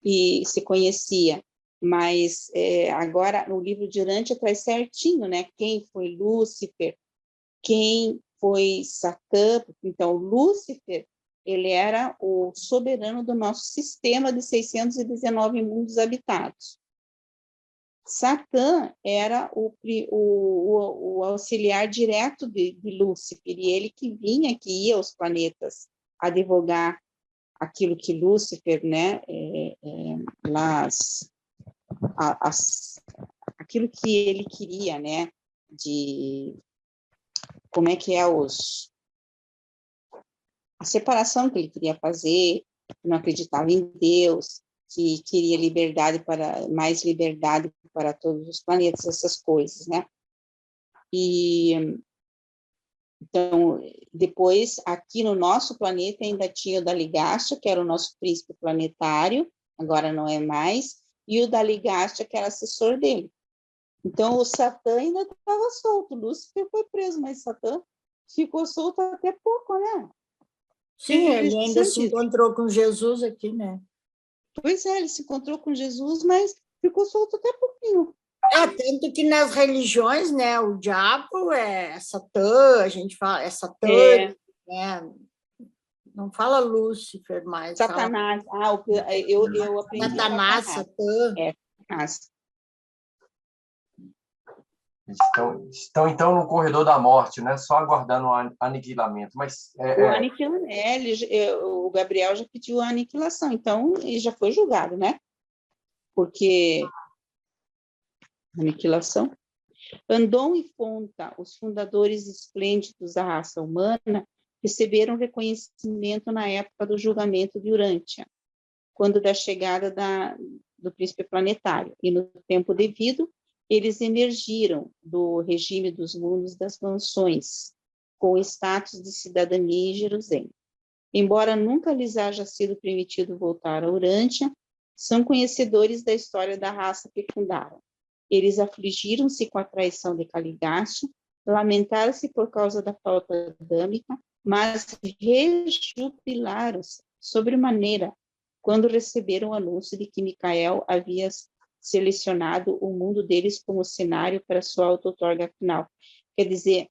e se conhecia, mas agora no livro de Urântia traz certinho, né, quem foi Lúcifer, quem foi Satã. Então, Lúcifer, ele era o soberano do nosso sistema de 619 mundos habitados. Satã era o auxiliar direto de Lúcifer, e ele que vinha, que ia aos planetas advogar aquilo que Lúcifer, né, aquilo que ele queria, né, de como é que é a separação que ele queria fazer, que não acreditava em Deus, que queria mais liberdade para todos os planetas, essas coisas, né? E então, depois, aqui no nosso planeta ainda tinha o da Ligástia, que era o nosso príncipe planetário, agora não é mais, e o da Ligástia, que era assessor dele. Então, o Satã ainda estava solto, Lúcifer foi preso, mas Satã ficou solto até pouco, né? Sim, ele ainda se encontrou com Jesus aqui, né? Pois é, ele se encontrou com Jesus, mas ficou solto até pouquinho. Tanto que nas religiões, né, o diabo é Satã, a gente fala, é Satã, né? Não fala Lúcifer mais. Satanás, eu aprendi Satanás, Satã. Satanás. Estão, então, no corredor da morte, né? Só aguardando o aniquilamento. Mas, o Gabriel já pediu a aniquilação, então ele já foi julgado, né? Porque aniquilação. Andon e Fonta, os fundadores esplêndidos da raça humana, receberam reconhecimento na época do julgamento de Urântia, quando da chegada do príncipe planetário, e no tempo devido, eles emergiram do regime dos mundos das mansões, com o status de cidadania em Jerusalém. Embora nunca lhes haja sido permitido voltar a Urântia, são conhecedores da história da raça que fundaram. Eles afligiram-se com a traição de Caligástia, lamentaram-se por causa da falta adâmica, mas rejubilaram-se sobremaneira quando receberam o anúncio de que Micael havia selecionado o mundo deles como cenário para sua auto-outorga final. Quer dizer,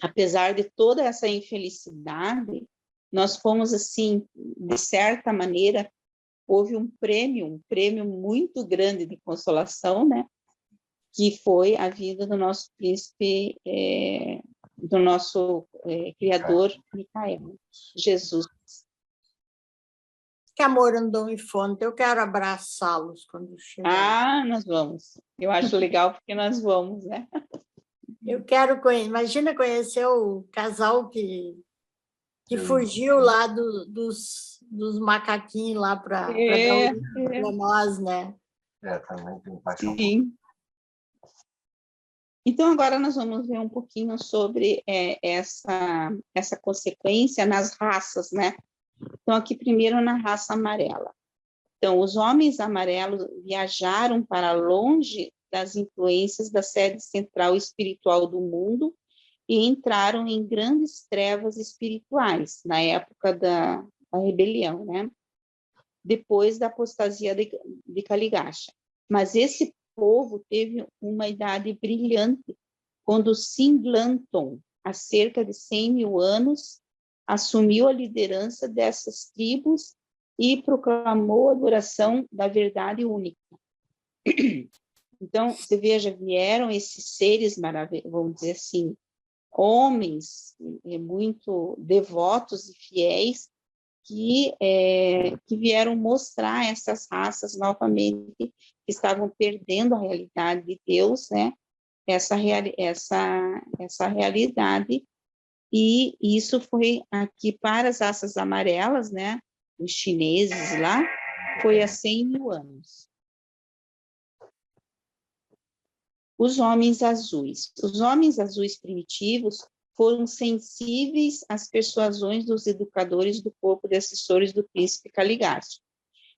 apesar de toda essa infelicidade, nós fomos, assim, de certa maneira, houve um prêmio muito grande de consolação, né? Que foi a vida do nosso príncipe, do nosso Criador, Micael, Jesus. que Morandão e Fonte, eu quero abraçá-los quando chegar. Nós vamos. Eu acho legal porque nós vamos, né? Eu quero conhecer, imagina conhecer o casal que fugiu lá dos macaquinhos lá para nós, né? Também tem paixão. Sim. Então, agora nós vamos ver um pouquinho sobre essa consequência nas raças, né? Então, aqui primeiro na raça amarela. Então, os homens amarelos viajaram para longe das influências da sede central espiritual do mundo e entraram em grandes trevas espirituais na época da rebelião, né? Depois da apostasia de Caligacha. Mas esse povo teve uma idade brilhante quando Singlanton, há cerca de 100 mil anos, assumiu a liderança dessas tribos e proclamou a adoração da verdade única. Então, você veja, vieram esses seres maravilhosos, vamos dizer assim, homens muito devotos e fiéis que vieram mostrar essas raças novamente que estavam perdendo a realidade de Deus, né? Essa realidade, e isso foi aqui para as raças amarelas, né? Os chineses lá, foi há 100 mil anos. Os homens azuis. Os homens azuis primitivos foram sensíveis às persuasões dos educadores do corpo de assessores do príncipe Caligacho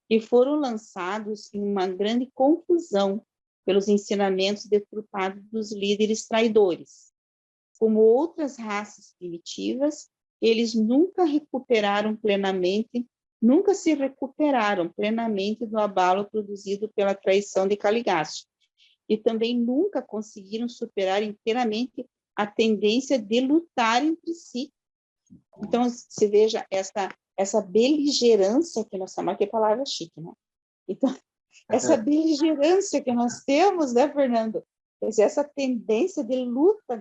e foram lançados em uma grande confusão pelos ensinamentos deturpados dos líderes traidores. Como outras raças primitivas, eles nunca se recuperaram plenamente do abalo produzido pela traição de Caligacho e também nunca conseguiram superar inteiramente a tendência de lutar entre si. Então, você veja essa beligerância que nós chamamos, que é palavra chique, né? Então, essa beligerância que nós temos, né, Fernando? Essa tendência de luta,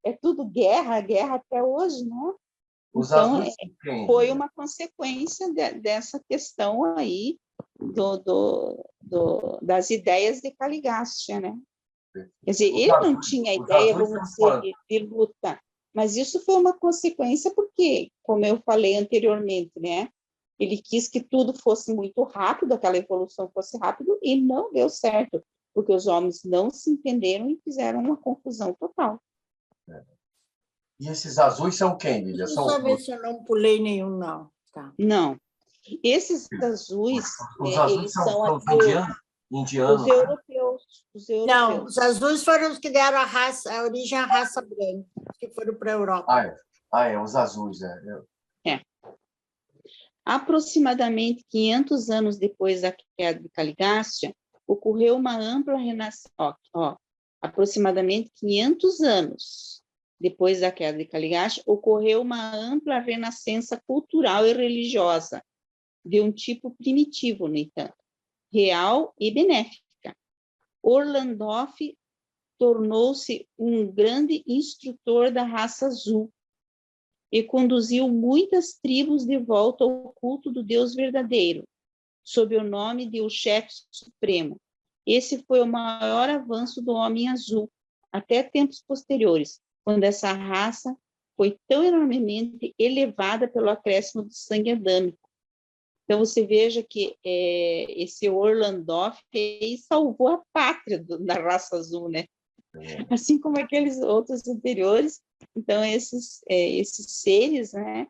é tudo guerra até hoje, né? Então, foi uma consequência dessa questão aí das ideias de Caligacha, né? Quer dizer, ele não tinha ideia, vamos dizer, de luta, mas isso foi uma consequência porque, como eu falei anteriormente, né? Ele quis que tudo fosse muito rápido, aquela evolução fosse rápido, e não deu certo, porque os homens não se entenderam e fizeram uma confusão total. E esses azuis são quem, Lília? Deixa eu só ver se eu não pulei nenhum, não. Tá. Não. Esses azuis, os azuis eles são os indianos. Os europeus. Não, os azuis foram os que deram a origem à raça branca, que foram para a Europa. Os azuis, Aproximadamente 500 anos depois da queda de Caligácia, ocorreu uma ampla renascença. Aproximadamente 500 anos depois da queda de Caligacha, ocorreu uma ampla renascença cultural e religiosa, de um tipo primitivo, no entanto, real e benéfica. Orlandolf tornou-se um grande instrutor da raça azul e conduziu muitas tribos de volta ao culto do Deus verdadeiro, sob o nome de o chefe supremo. Esse foi o maior avanço do homem azul, até tempos posteriores, quando essa raça foi tão enormemente elevada pelo acréscimo do sangue adâmico. Então, você veja que esse Orlandolf salvou a pátria da raça azul, né? Assim como aqueles outros anteriores. Então, esses seres, né?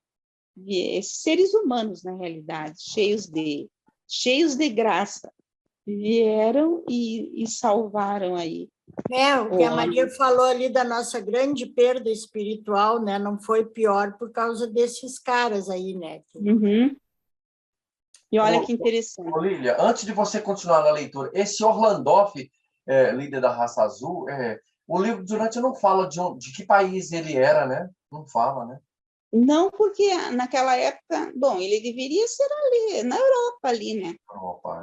Esses seres humanos, na realidade, cheios de graça, vieram e salvaram aí. O que a Maria falou ali da nossa grande perda espiritual, né? Não foi pior por causa desses caras aí, né? Uhum. E olha que interessante. Lília, antes de você continuar na leitura, esse Orlandolf, líder da raça azul, o livro Durante não fala de que país ele era, né? Não fala, né? Não, porque naquela época, bom, ele deveria ser ali, na Europa, ali, né?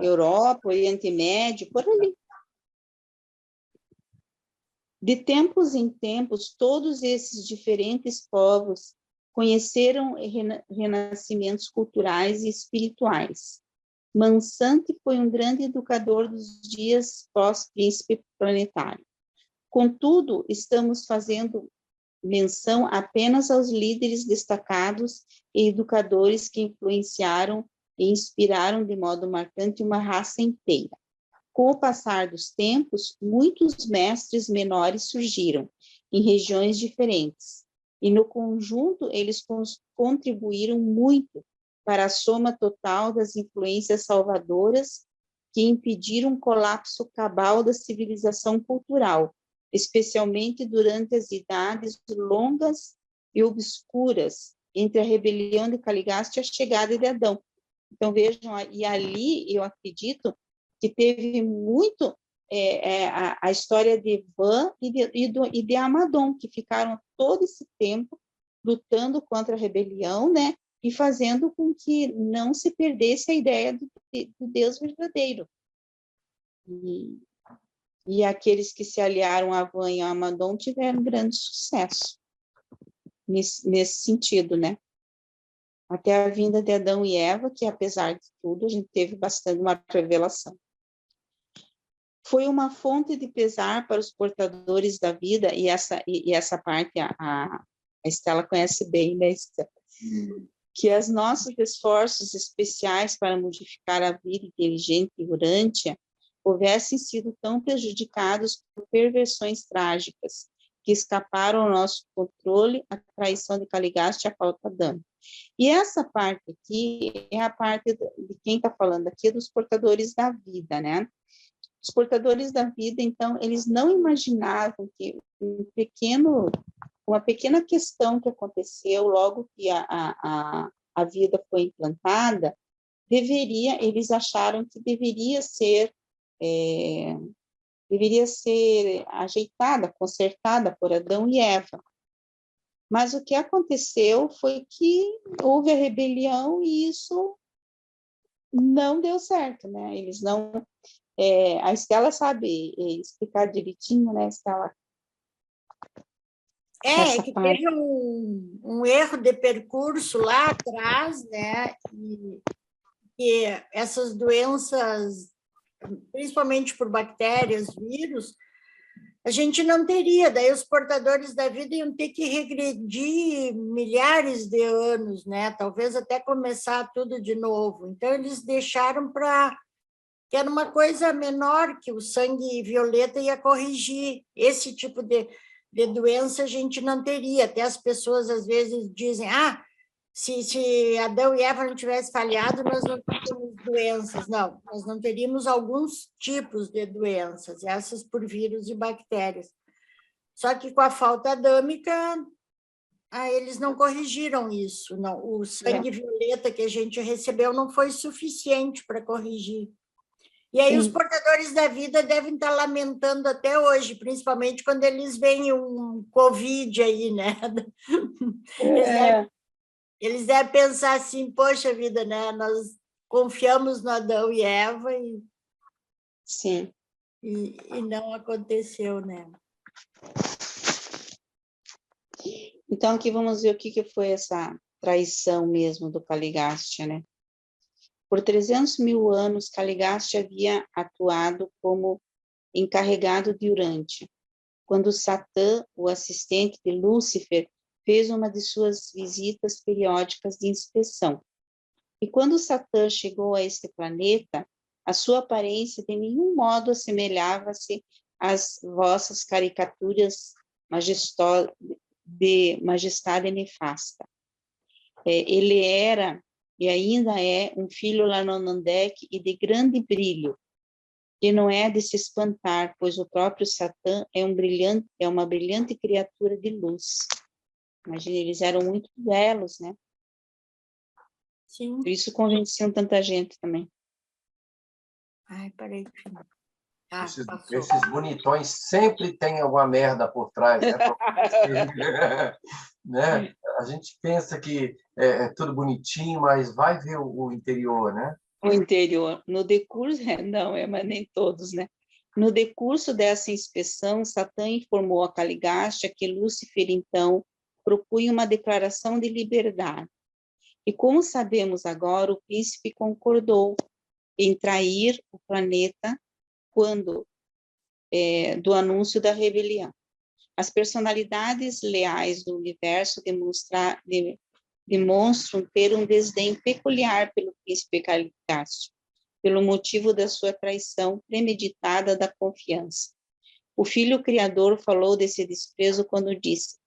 Europa, Oriente Médio, por ali. De tempos em tempos, todos esses diferentes povos conheceram renascimentos culturais e espirituais. Mansante foi um grande educador dos dias pós-príncipe planetário. Contudo, estamos fazendo menção apenas aos líderes destacados e educadores que influenciaram e inspiraram de modo marcante uma raça inteira. Com o passar dos tempos, muitos mestres menores surgiram em regiões diferentes, e no conjunto eles contribuíram muito para a soma total das influências salvadoras que impediram um colapso cabal da civilização cultural, especialmente durante as idades longas e obscuras entre a rebelião de Caligaste e a chegada de Adão. Então, vejam, e ali eu acredito que teve muito a história de Van e de Amadon, que ficaram todo esse tempo lutando contra a rebelião, né, e fazendo com que não se perdesse a ideia do Deus verdadeiro. E aqueles que se aliaram a Van e a Amadon tiveram grande sucesso nesse sentido, né? Até a vinda de Adão e Eva, que apesar de tudo, a gente teve bastante uma revelação. Foi uma fonte de pesar para os portadores da vida, e essa parte a Estela conhece bem, né, Estela? Que os nossos esforços especiais para modificar a vida inteligente e durante houvessem sido tão prejudicados por perversões trágicas que escaparam ao nosso controle, a traição de Caligaste e a falta de dano. E essa parte aqui é a parte de quem está falando aqui, dos portadores da vida, né? Os portadores da vida, então, eles não imaginavam que uma pequena questão que aconteceu logo que a vida foi implantada, eles acharam que deveria ser ajeitada, consertada por Adão e Eva. Mas o que aconteceu foi que houve a rebelião e isso não deu certo, né? Eles não... a Estela sabe explicar direitinho, né, Estela? Que teve um erro de percurso lá atrás, né? E essas doenças, principalmente por bactérias, vírus, a gente não teria, daí os portadores da vida iam ter que regredir milhares de anos, né? Talvez até começar tudo de novo. Então, eles deixaram que era uma coisa menor que o sangue violeta ia corrigir. Esse tipo de doença a gente não teria. Até as pessoas, às vezes, dizem, se Adão e Eva não tivessem falhado, nós não teríamos doenças. Não, nós não teríamos alguns tipos de doenças, essas por vírus e bactérias. Só que com a falta adâmica, eles não corrigiram isso. Não. O sangue violeta que a gente recebeu não foi suficiente para corrigir. E aí os portadores da vida devem estar lamentando até hoje, principalmente quando eles veem um Covid aí, né? Eles devem pensar assim, poxa vida, né? Nós confiamos no Adão e Eva Sim. E não aconteceu, né? Então, aqui vamos ver o que foi essa traição mesmo do Caligaste, né? Por 300 mil anos, Caligaste havia atuado como encarregado de Urântia, quando Satã, o assistente de Lúcifer, fez uma de suas visitas periódicas de inspeção. E quando Satã chegou a este planeta, a sua aparência de nenhum modo assemelhava-se às vossas caricaturas de majestade nefasta. Ele era e ainda é um filho Lanonandek e de grande brilho, que não é de se espantar, pois o próprio Satã é uma brilhante criatura de luz. Imagina, eles eram muito belos, né? Sim. Por isso convenciam tanta gente também. Peraí. Esses bonitões sempre têm alguma merda por trás, né? Né? A gente pensa que é tudo bonitinho, mas vai ver o interior, né? O interior. No decurso, mas nem todos, né? No decurso dessa inspeção, Satã informou a Caligaste que Lúcifer, então, propunha uma declaração de liberdade. E como sabemos agora, o príncipe concordou em trair o planeta quando do anúncio da rebelião. As personalidades leais do universo demonstram ter um desdém peculiar pelo príncipe Caligaste, pelo motivo da sua traição premeditada da confiança. O Filho Criador falou desse desprezo quando disse: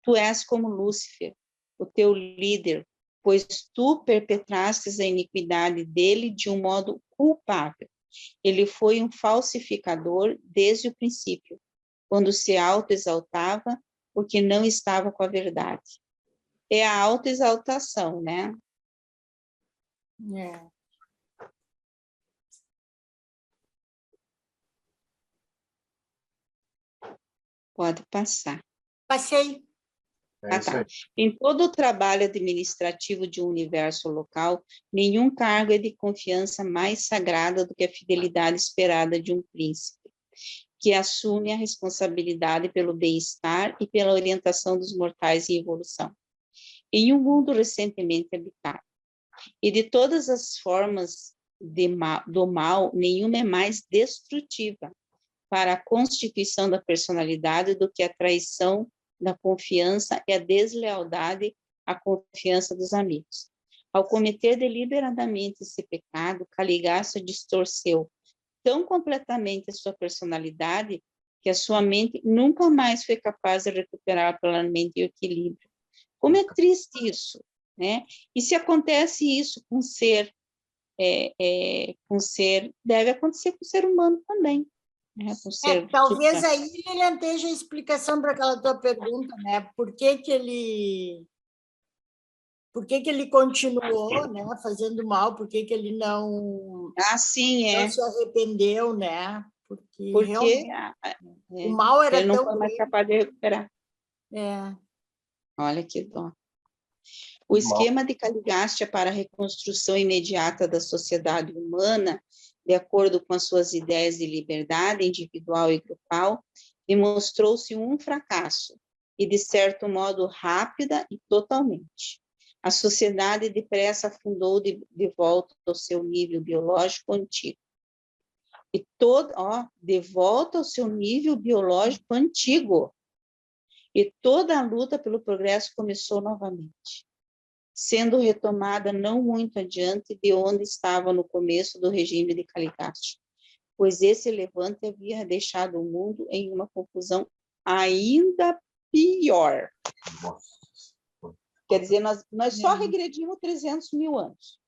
tu és como Lúcifer, o teu líder, pois tu perpetrastes a iniquidade dele de um modo culpável. Ele foi um falsificador desde o princípio, quando se autoexaltava, porque não estava com a verdade. É a autoexaltação, né? É. Pode passar. Passei. É isso aí. Em todo o trabalho administrativo de um universo local, nenhum cargo é de confiança mais sagrada do que a fidelidade esperada de um príncipe, que assume a responsabilidade pelo bem-estar e pela orientação dos mortais em evolução. Em um mundo recentemente habitado, e de todas as formas do mal, nenhuma é mais destrutiva para a constituição da personalidade do que a traição da confiança e a deslealdade à confiança dos amigos. Ao cometer deliberadamente esse pecado, Caligasto distorceu tão completamente a sua personalidade que a sua mente nunca mais foi capaz de recuperar plenamente o equilíbrio. Como é triste isso, né? E se acontece isso com ser, deve acontecer com o ser humano também. Né? Com ser Talvez aí ele esteja a explicação para aquela tua pergunta, né? Por que ele continuou, né, fazendo mal? Por que ele não, sim, não se arrependeu, né? Porque o mal era ele não tão foi mais grande. capaz de recuperar. Olha que dó. O esquema de Caligaste para a reconstrução imediata da sociedade humana, de acordo com as suas ideias de liberdade individual e grupal, demonstrou-se um fracasso, e de certo modo rápida e totalmente. A sociedade depressa afundou de volta ao seu nível biológico antigo. E de volta ao seu nível biológico antigo. E toda a luta pelo progresso começou novamente, sendo retomada não muito adiante de onde estava no começo do regime de Caligaste, pois esse levante havia deixado o mundo em uma confusão ainda pior. Quer dizer, nós só regredimos 300 mil anos.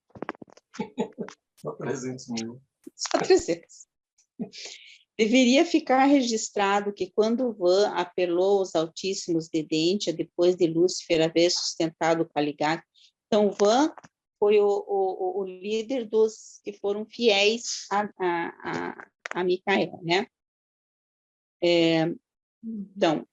Só 300 mil. Só 300. Deveria ficar registrado que quando Van apelou aos Altíssimos de Dentia, depois de Lúcifer haver sustentado Caligaste, então Van foi o líder dos que foram fiéis a Micael, né? Então,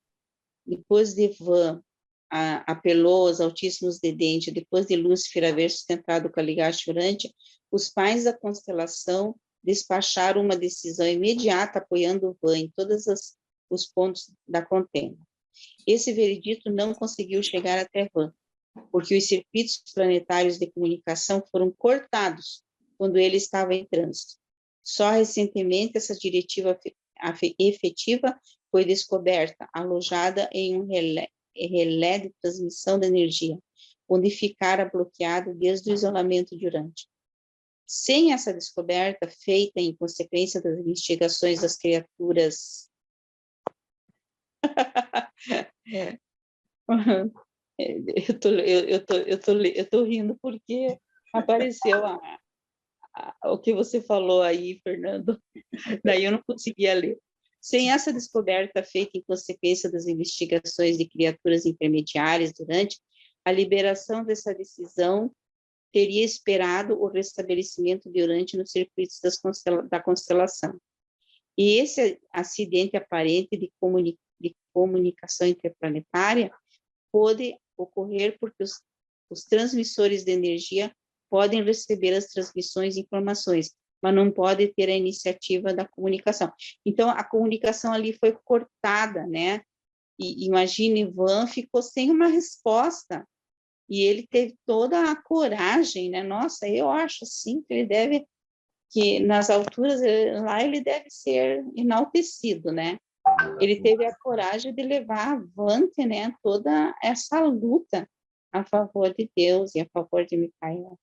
depois de Van apelou aos Altíssimos de Dentia, depois de Lúcifer haver sustentado Caligaste Urantia, os pais da constelação despacharam uma decisão imediata apoiando o Van em todos os pontos da contenda. Esse veredito não conseguiu chegar até Van, porque os circuitos planetários de comunicação foram cortados quando ele estava em trânsito. Só recentemente essa diretiva efetiva foi descoberta, alojada em um relé de transmissão de energia, onde ficara bloqueado desde o isolamento de Urantia. Sem essa descoberta, feita em consequência das investigações das criaturas... Eu tô rindo porque apareceu o que você falou aí, Fernando. Daí eu não conseguia ler. Sem essa descoberta feita em consequência das investigações de criaturas intermediárias durante a liberação dessa decisão, teria esperado o restabelecimento de Urantia nos circuitos da constelação. E esse acidente aparente de comunicação interplanetária pode ocorrer porque os transmissores de energia podem receber as transmissões e informações, mas não pode ter a iniciativa da comunicação. Então, a comunicação ali foi cortada, né? E imagine, Ivan ficou sem uma resposta, e ele teve toda a coragem, né? Nossa, eu acho, assim, que ele deve, que nas alturas, lá ele deve ser enaltecido, né? Ele teve a coragem de levar avante, né, toda essa luta a favor de Deus e a favor de Micael.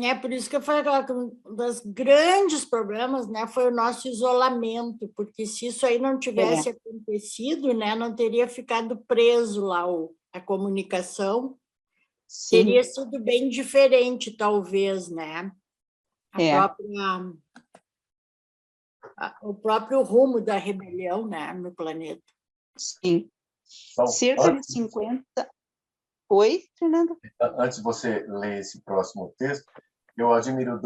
É por isso que eu falei que um dos grandes problemas, né, foi o nosso isolamento, porque se isso aí não tivesse acontecido, né, não teria ficado preso lá a comunicação, Sim. teria sido bem diferente, talvez, né? O próprio rumo da rebelião, né, no planeta. Sim. Então, Cerca de 50... Oi, Fernando? Antes de você ler esse próximo texto, eu admiro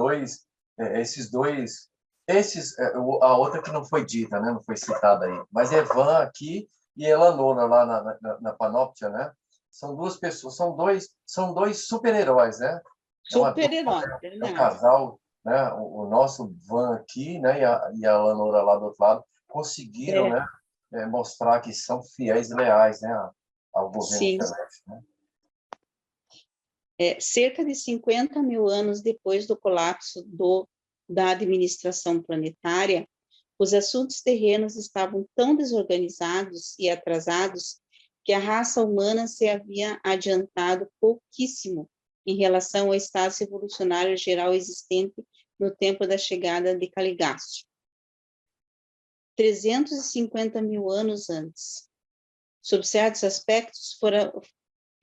a outra que não foi dita, né, não foi citada aí, mas Evan aqui e Elanora lá na Panóptia, né? São duas pessoas, são dois super-heróis, né? Super-herói, É um casal, né? O nosso Van aqui, né? E a Elanora lá do outro lado conseguiram, né? Mostrar que são fiéis e leais, né? Ao governo celeste, né? Cerca de 50 mil anos depois do colapso da administração planetária, os assuntos terrenos estavam tão desorganizados e atrasados que a raça humana se havia adiantado pouquíssimo em relação ao estado evolucionário geral existente no tempo da chegada de Caligaste. 350 mil anos antes. Sob certos aspectos,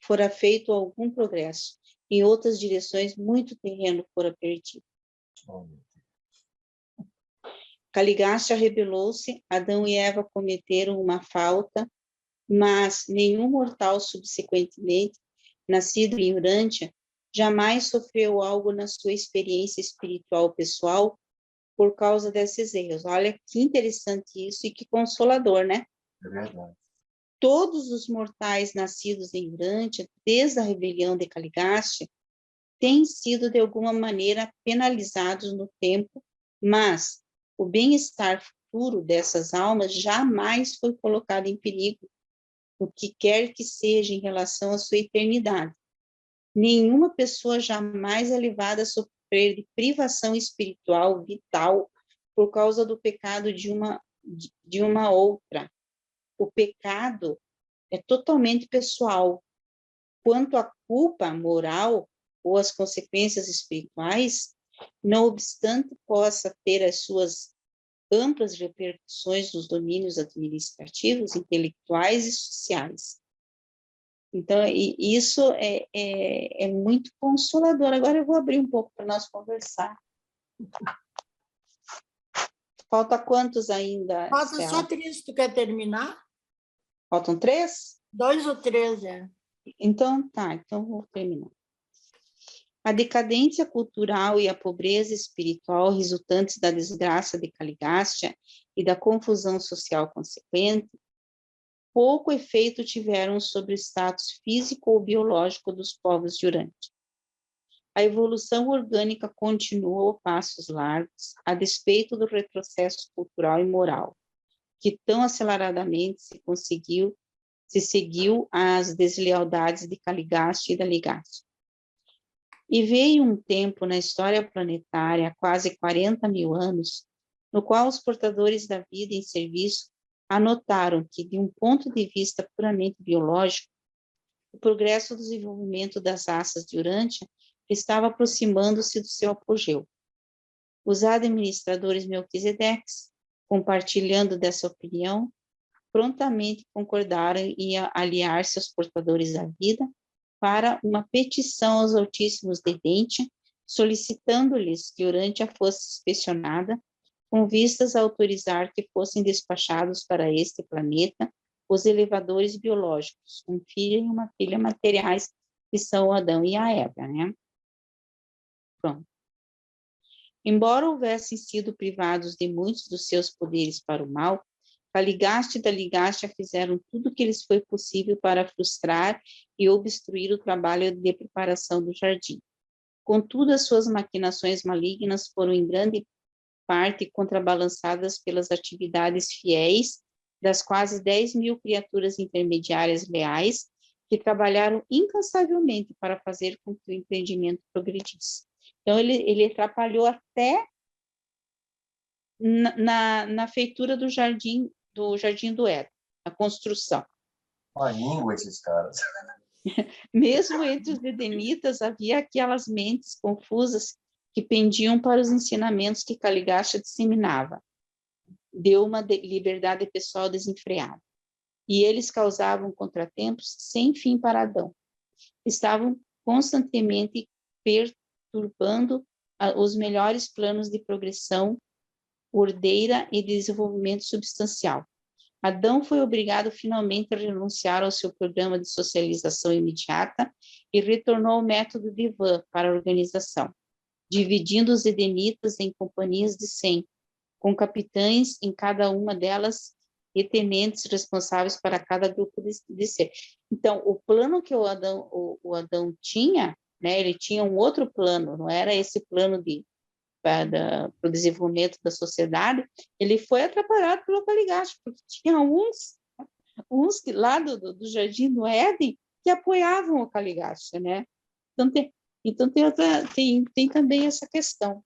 fora feito algum progresso. Em outras direções, muito terreno fora perdido. Caligaste rebelou-se, Adão e Eva cometeram uma falta, mas nenhum mortal subsequentemente nascido em Urântia jamais sofreu algo na sua experiência espiritual pessoal por causa desses erros. Olha que interessante isso e que consolador, né? É verdade. Todos os mortais nascidos em Urântia, desde a rebelião de Caligaste, têm sido de alguma maneira penalizados no tempo, mas o bem-estar futuro dessas almas jamais foi colocado em perigo, o que quer que seja em relação à sua eternidade. Nenhuma pessoa jamais é levada a sofrer de privação espiritual vital por causa do pecado de uma outra. O pecado é totalmente pessoal. Quanto à culpa moral ou às consequências espirituais, não obstante possa ter as suas amplas repercussões nos domínios administrativos, intelectuais e sociais. Então, isso é muito consolador. Agora eu vou abrir um pouco para nós conversar. Falta quantos ainda, Falta Estela? só 3, tu quer terminar? Faltam 3? 2 ou 3, é. Então, tá, então vou terminar. A decadência cultural e a pobreza espiritual resultantes da desgraça de Caligastia e da confusão social consequente, pouco efeito tiveram sobre o status físico ou biológico dos povos de Urântia. A evolução orgânica continuou a passos largos, a despeito do retrocesso cultural e moral, que tão aceleradamente se seguiu às deslealdades de Caligaste e da Ligaste. E veio um tempo na história planetária, há quase 40 mil anos, no qual os portadores da vida em serviço anotaram que, de um ponto de vista puramente biológico, o progresso do desenvolvimento das raças de Urântia estava aproximando-se do seu apogeu. Os administradores Melquisedeques, compartilhando dessa opinião, prontamente concordaram em aliar-se aos portadores da vida para uma petição aos Altíssimos de Dentia, solicitando-lhes que Urântia fosse inspecionada, com vistas a autorizar que fossem despachados para este planeta os elevadores biológicos, um filho e uma filha materiais, que são Adão e a Eva, né? Pronto. Embora houvessem sido privados de muitos dos seus poderes para o mal, Caligaste e Daligastia fizeram tudo o que lhes foi possível para frustrar e obstruir o trabalho de preparação do jardim. Contudo, as suas maquinações malignas foram em grande parte contrabalançadas pelas atividades fiéis das quase 10 mil criaturas intermediárias leais que trabalharam incansavelmente para fazer com que o empreendimento progredisse. Então, ele atrapalhou até na feitura do Jardim do Éden, a construção. Uma língua esses caras. Mesmo entre os edenitas, havia aquelas mentes confusas que pendiam para os ensinamentos que Caligacha disseminava. Deu uma liberdade pessoal desenfreada. E eles causavam contratempos sem fim para Adão. Estavam constantemente perturbando os melhores planos de progressão ordeira e desenvolvimento substancial. Adão foi obrigado finalmente a renunciar ao seu programa de socialização imediata e retornou ao método de Van para a organização, dividindo os edenitas em companhias de 100, com capitães em cada uma delas e tenentes responsáveis para cada grupo de ser. Então, o plano que o Adão tinha, né, ele tinha um outro plano, não era esse plano para o desenvolvimento da sociedade, ele foi atrapalhado pelo Caligacha, porque tinha uns que lá do Jardim do Éden que apoiavam o Caligacha, né? Então tem também essa questão.